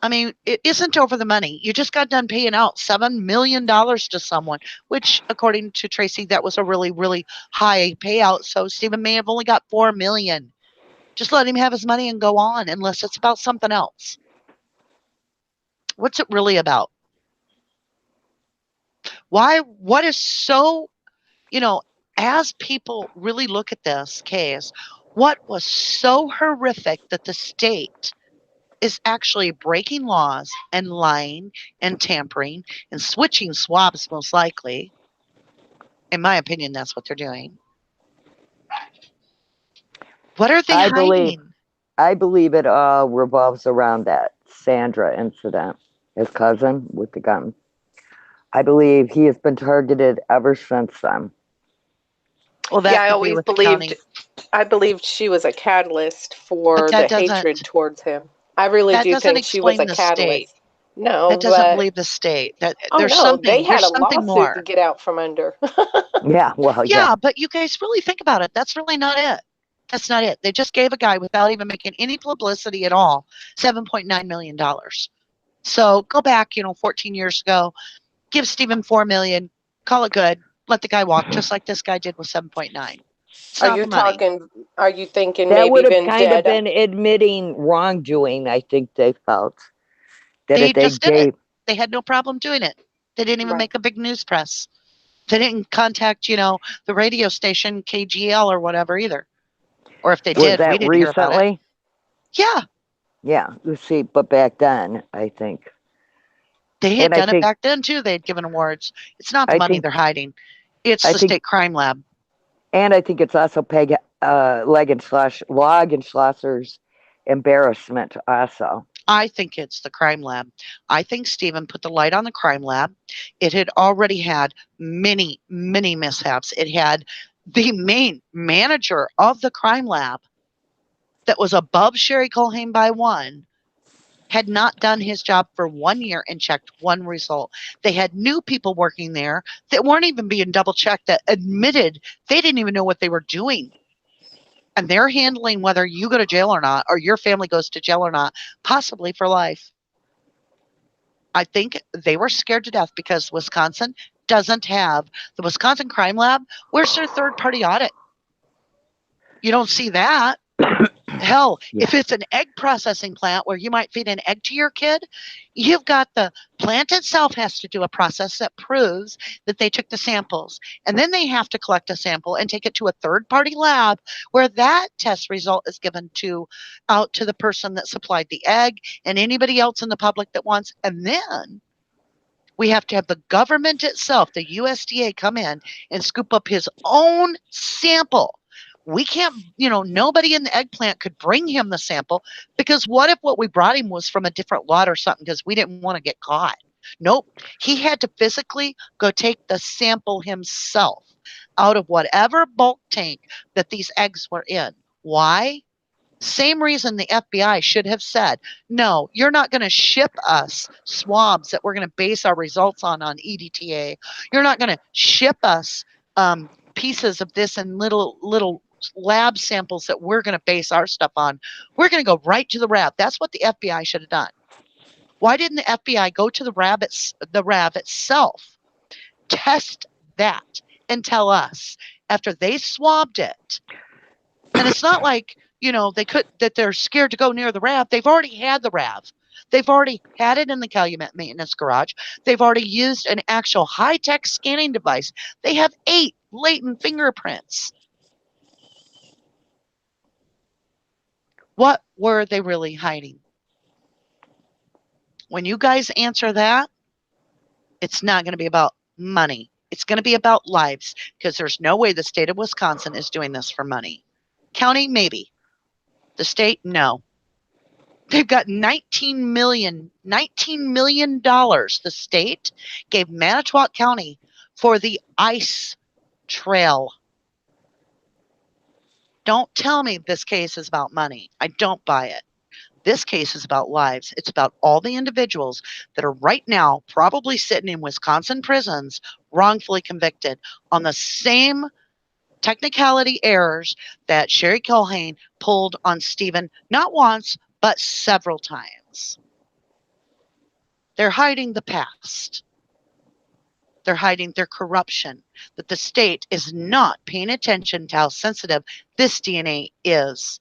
I mean, it isn't over the money. You just got done paying out $7 million to someone, which, according to Tracy, that was a really, really high payout. So Stephen may have only got $4 million. Just let him have his money and go on, unless it's about something else. What's it really about? Why? What is so, as people really look at this case, what was so horrific that the state is actually breaking laws and lying and tampering and switching swabs, most likely. In my opinion, that's what they're doing. What are they hiding? I believe it all revolves around that Sandra incident, his cousin with the gun. I believe he has been targeted ever since then. Well, that I always believed. I believed she was a catalyst for the hatred towards him. I really do think she was a catalyst. State. No, that doesn't believe the state. That there's no, something. They had there's a something lawsuit more to get out from under. Yeah, well, yeah. But you guys really think about it. That's really not it. That's not it. They just gave a guy without even making any publicity at all $7.9 million. So go back, 14 years ago, give Stephen $4 million, call it good, let the guy walk, just like this guy did with 7.9. Are you thinking that maybe would have kind of been admitting wrongdoing? I think they felt that they just did it. They had no problem doing it. They didn't even make a big news press. They didn't contact, the radio station KGL or whatever either. Or if they Was did, we that didn't hear about it. recently? Yeah. Yeah, you see, but back then, I think. They had done it back then, too. They had given awards. It's not the money they're hiding. It's the state crime lab. And I think it's also Schlosser's embarrassment also. I think it's the crime lab. I think Stephen put the light on the crime lab. It had already had many, many mishaps. It had the main manager of the crime lab that was above Sherry Culhane by one, had not done his job for 1 year and checked one result. They had new people working there that weren't even being double checked, that admitted they didn't even know what they were doing. And they're handling whether you go to jail or not, or your family goes to jail or not, possibly for life. I think they were scared to death because Wisconsin doesn't have the Wisconsin Crime Lab. Where's their third-party audit? You don't see that. Hell, if it's an egg processing plant where you might feed an egg to your kid, you've got the plant itself has to do a process that proves that they took the samples. And then they have to collect a sample and take it to a third-party lab where that test result is given out to the person that supplied the egg and anybody else in the public that wants. And then we have to have the government itself, the USDA, come in and scoop up his own sample. We can't, nobody in the eggplant could bring him the sample, because what if what we brought him was from a different lot or something because we didn't want to get caught? Nope. He had to physically go take the sample himself out of whatever bulk tank that these eggs were in. Why? Same reason the FBI should have said, no, you're not going to ship us swabs that we're going to base our results on EDTA. You're not going to ship us pieces of this and little lab samples that we're going to base our stuff on. We're going to go right to the lab. That's what the FBI should have done. Why didn't the FBI go to the lab itself, test that, and tell us after they swabbed it? And it's not like, they're scared to go near the RAV. They've already had the RAV. They've already had it in the Calumet maintenance garage. They've already used an actual high-tech scanning device. They have 8 latent fingerprints. What were they really hiding? When you guys answer that, it's not going to be about money. It's going to be about lives, because there's no way the state of Wisconsin is doing this for money. County, maybe. The state, no. They've got $19 million. The state gave Manitowoc County for the ice trail. Don't tell me this case is about money. I don't buy it. This case is about lives. It's about all the individuals that are right now probably sitting in Wisconsin prisons wrongfully convicted on the same technicality errors that Sherry Culhane pulled on Stephen, not once, but several times. They're hiding the past. They're hiding their corruption, that the state is not paying attention to how sensitive this DNA is.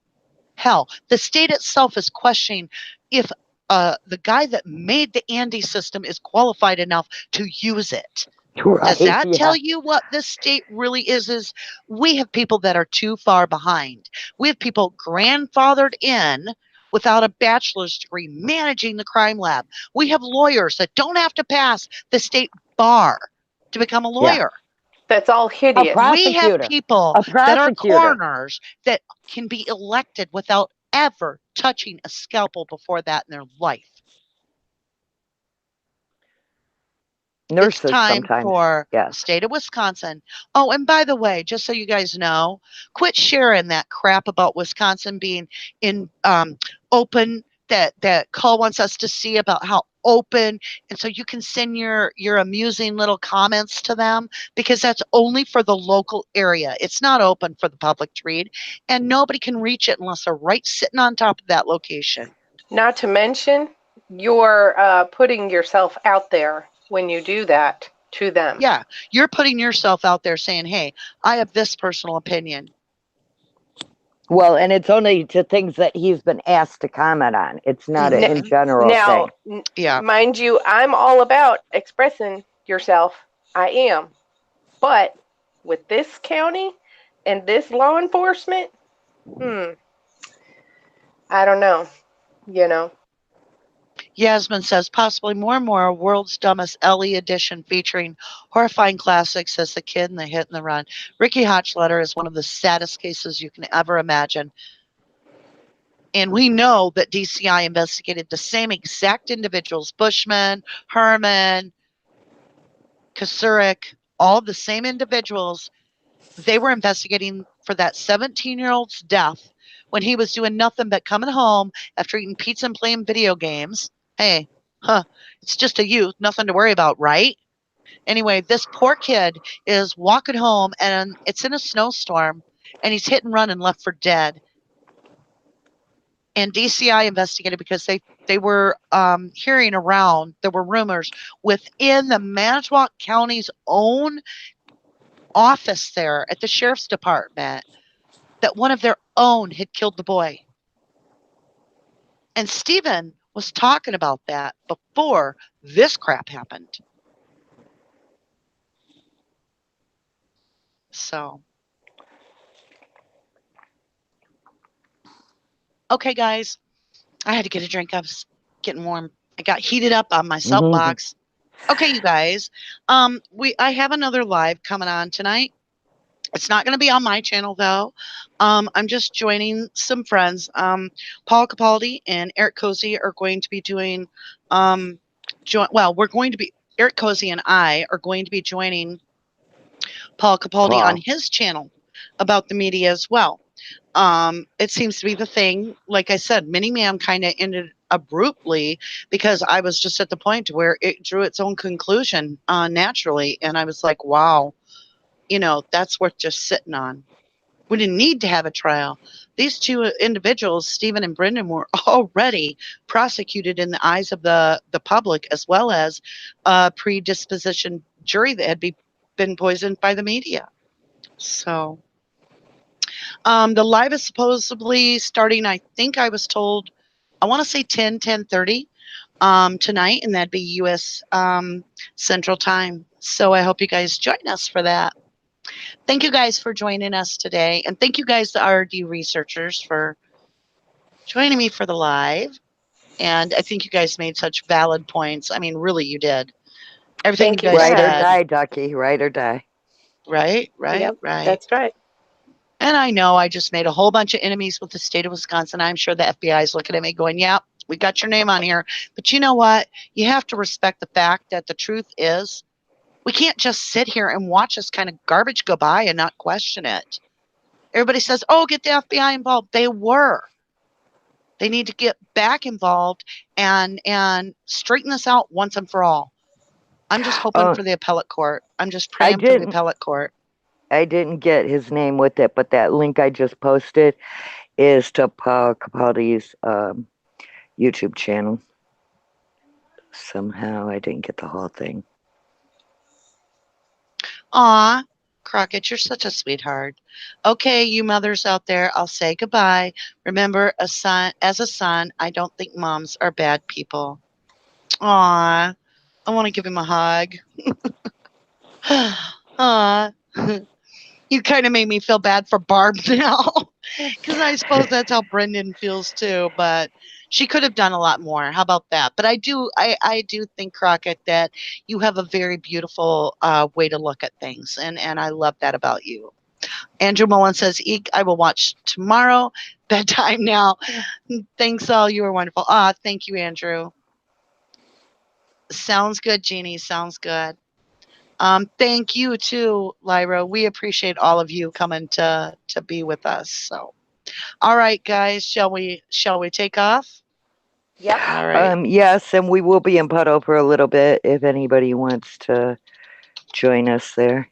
Hell, the state itself is questioning if the guy that made the Andy system is qualified enough to use it. Right, does that tell you what this state really is we have people that are too far behind. We have people grandfathered in without a bachelor's degree managing the crime lab. We have lawyers that don't have to pass the state bar to become a lawyer. Yeah. That's all hideous. We have people that are coroners that can be elected without ever touching a scalpel before that in their life. Nurses it's time sometimes. for the state of Wisconsin. Oh, and by the way, just so you guys know, quit sharing that crap about Wisconsin being in open, that Cole wants us to see about how open, and so you can send your amusing little comments to them, because that's only for the local area. It's not open for the public to read, and nobody can reach it unless they're right sitting on top of that location. Not to mention, you're putting yourself out there when you do that to them. Yeah, you're putting yourself out there saying, hey, I have this personal opinion. Well, and it's only to things that he's been asked to comment on. It's not in general now, thing. Yeah. Mind you, I'm all about expressing yourself. I am. But with this county and this law enforcement, I don't know. Yasmin says, possibly more and more World's Dumbest Ellie edition featuring horrifying classics as The Kid and The Hit and the Run. Ricky Hochletter is one of the saddest cases you can ever imagine. And we know that DCI investigated the same exact individuals, Bushman, Herman, Kasurik, all the same individuals. They were investigating for that 17-year-old's death when he was doing nothing but coming home after eating pizza and playing video games. Hey, it's just a youth, nothing to worry about, right? Anyway, this poor kid is walking home and it's in a snowstorm and he's hit and run and left for dead. And DCI investigated because they were hearing around, there were rumors within the Manitowoc County's own office there at the sheriff's department that one of their own had killed the boy. And Stephen was talking about that before this crap happened. So, okay, guys, I had to get a drink. I was getting warm. I got heated up on my soapbox. Okay, you guys, I have another live coming on tonight. It's not going to be on my channel, though. I'm just joining some friends. Paul Capaldi and Eric Cozy are going to be doing, Eric Cozy and I are going to be joining Paul Capaldi on his channel about the media as well. It seems to be the thing. Like I said, MaM kind of ended abruptly because I was just at the point where it drew its own conclusion naturally. And I was like, wow, that's worth just sitting on. We didn't need to have a trial. These two individuals, Stephen and Brendan, were already prosecuted in the eyes of the public, as well as a predisposition jury that had been poisoned by the media. So the live is supposedly starting, I think I was told, I want to say 10:30 tonight, and that'd be U.S. Central Time. So I hope you guys join us for that. Thank you guys for joining us today. And thank you guys, the RD researchers, for joining me for the live. And I think you guys made such valid points. I mean, really, you did. Everything you guys said. Right or die, Ducky. Right or die. Right. Yep, that's right. And I know I just made a whole bunch of enemies with the state of Wisconsin. I'm sure the FBI is looking at me going, yeah, we got your name on here. But you know what? You have to respect the fact that the truth is we can't just sit here and watch this kind of garbage go by and not question it. Everybody says, oh, get the FBI involved. They were. They need to get back involved and straighten this out once and for all. I'm just hoping for the appellate court. I'm just praying for the appellate court. I didn't get his name with it, but that link I just posted is to Paul Capaldi's YouTube channel. Somehow I didn't get the whole thing. Aw, Crockett, you're such a sweetheart. Okay, you mothers out there, I'll say goodbye. Remember, as a son, I don't think moms are bad people. Aw, I want to give him a hug. Aw. You kind of made me feel bad for Barb now, because I suppose that's how Brendan feels too. But she could have done a lot more. How about that? But I do think, Crockett, that you have a very beautiful way to look at things, and I love that about you. Andrew Mullen says, "Eek, I will watch tomorrow. Bedtime now. Thanks all. You were wonderful." Thank you, Andrew. Sounds good, Jeannie. Sounds good. Thank you too, Lyra. We appreciate all of you coming to be with us. So, all right, guys, shall we take off? Yep. All right. Yes, and we will be in Puddle for a little bit if anybody wants to join us there.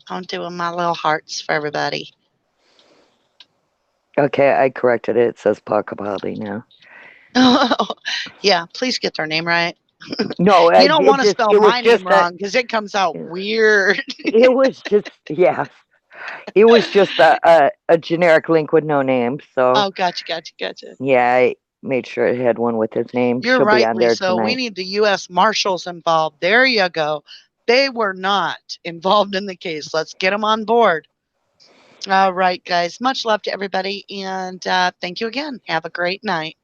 I'm doing my little hearts for everybody. Okay, I corrected it. It says Paul Capaldi now. Yeah, please get their name right. No, you don't want to spell my name wrong because it comes out weird. It was just, yeah. It was just a generic link with no name. So. Oh, gotcha. Yeah, I made sure it had one with his name. You're She'll right, be on there Lisa. tonight. We need the U.S. Marshals involved. There you go. They were not involved in the case. Let's get them on board. All right, guys. Much love to everybody. And thank you again. Have a great night.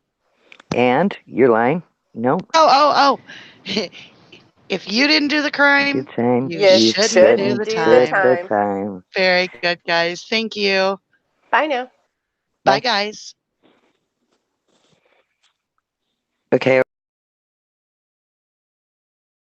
And you're lying? No. Oh. If you didn't do the crime, you shouldn't do the time. Very good, guys. Thank you. Bye now. Bye, guys. Okay.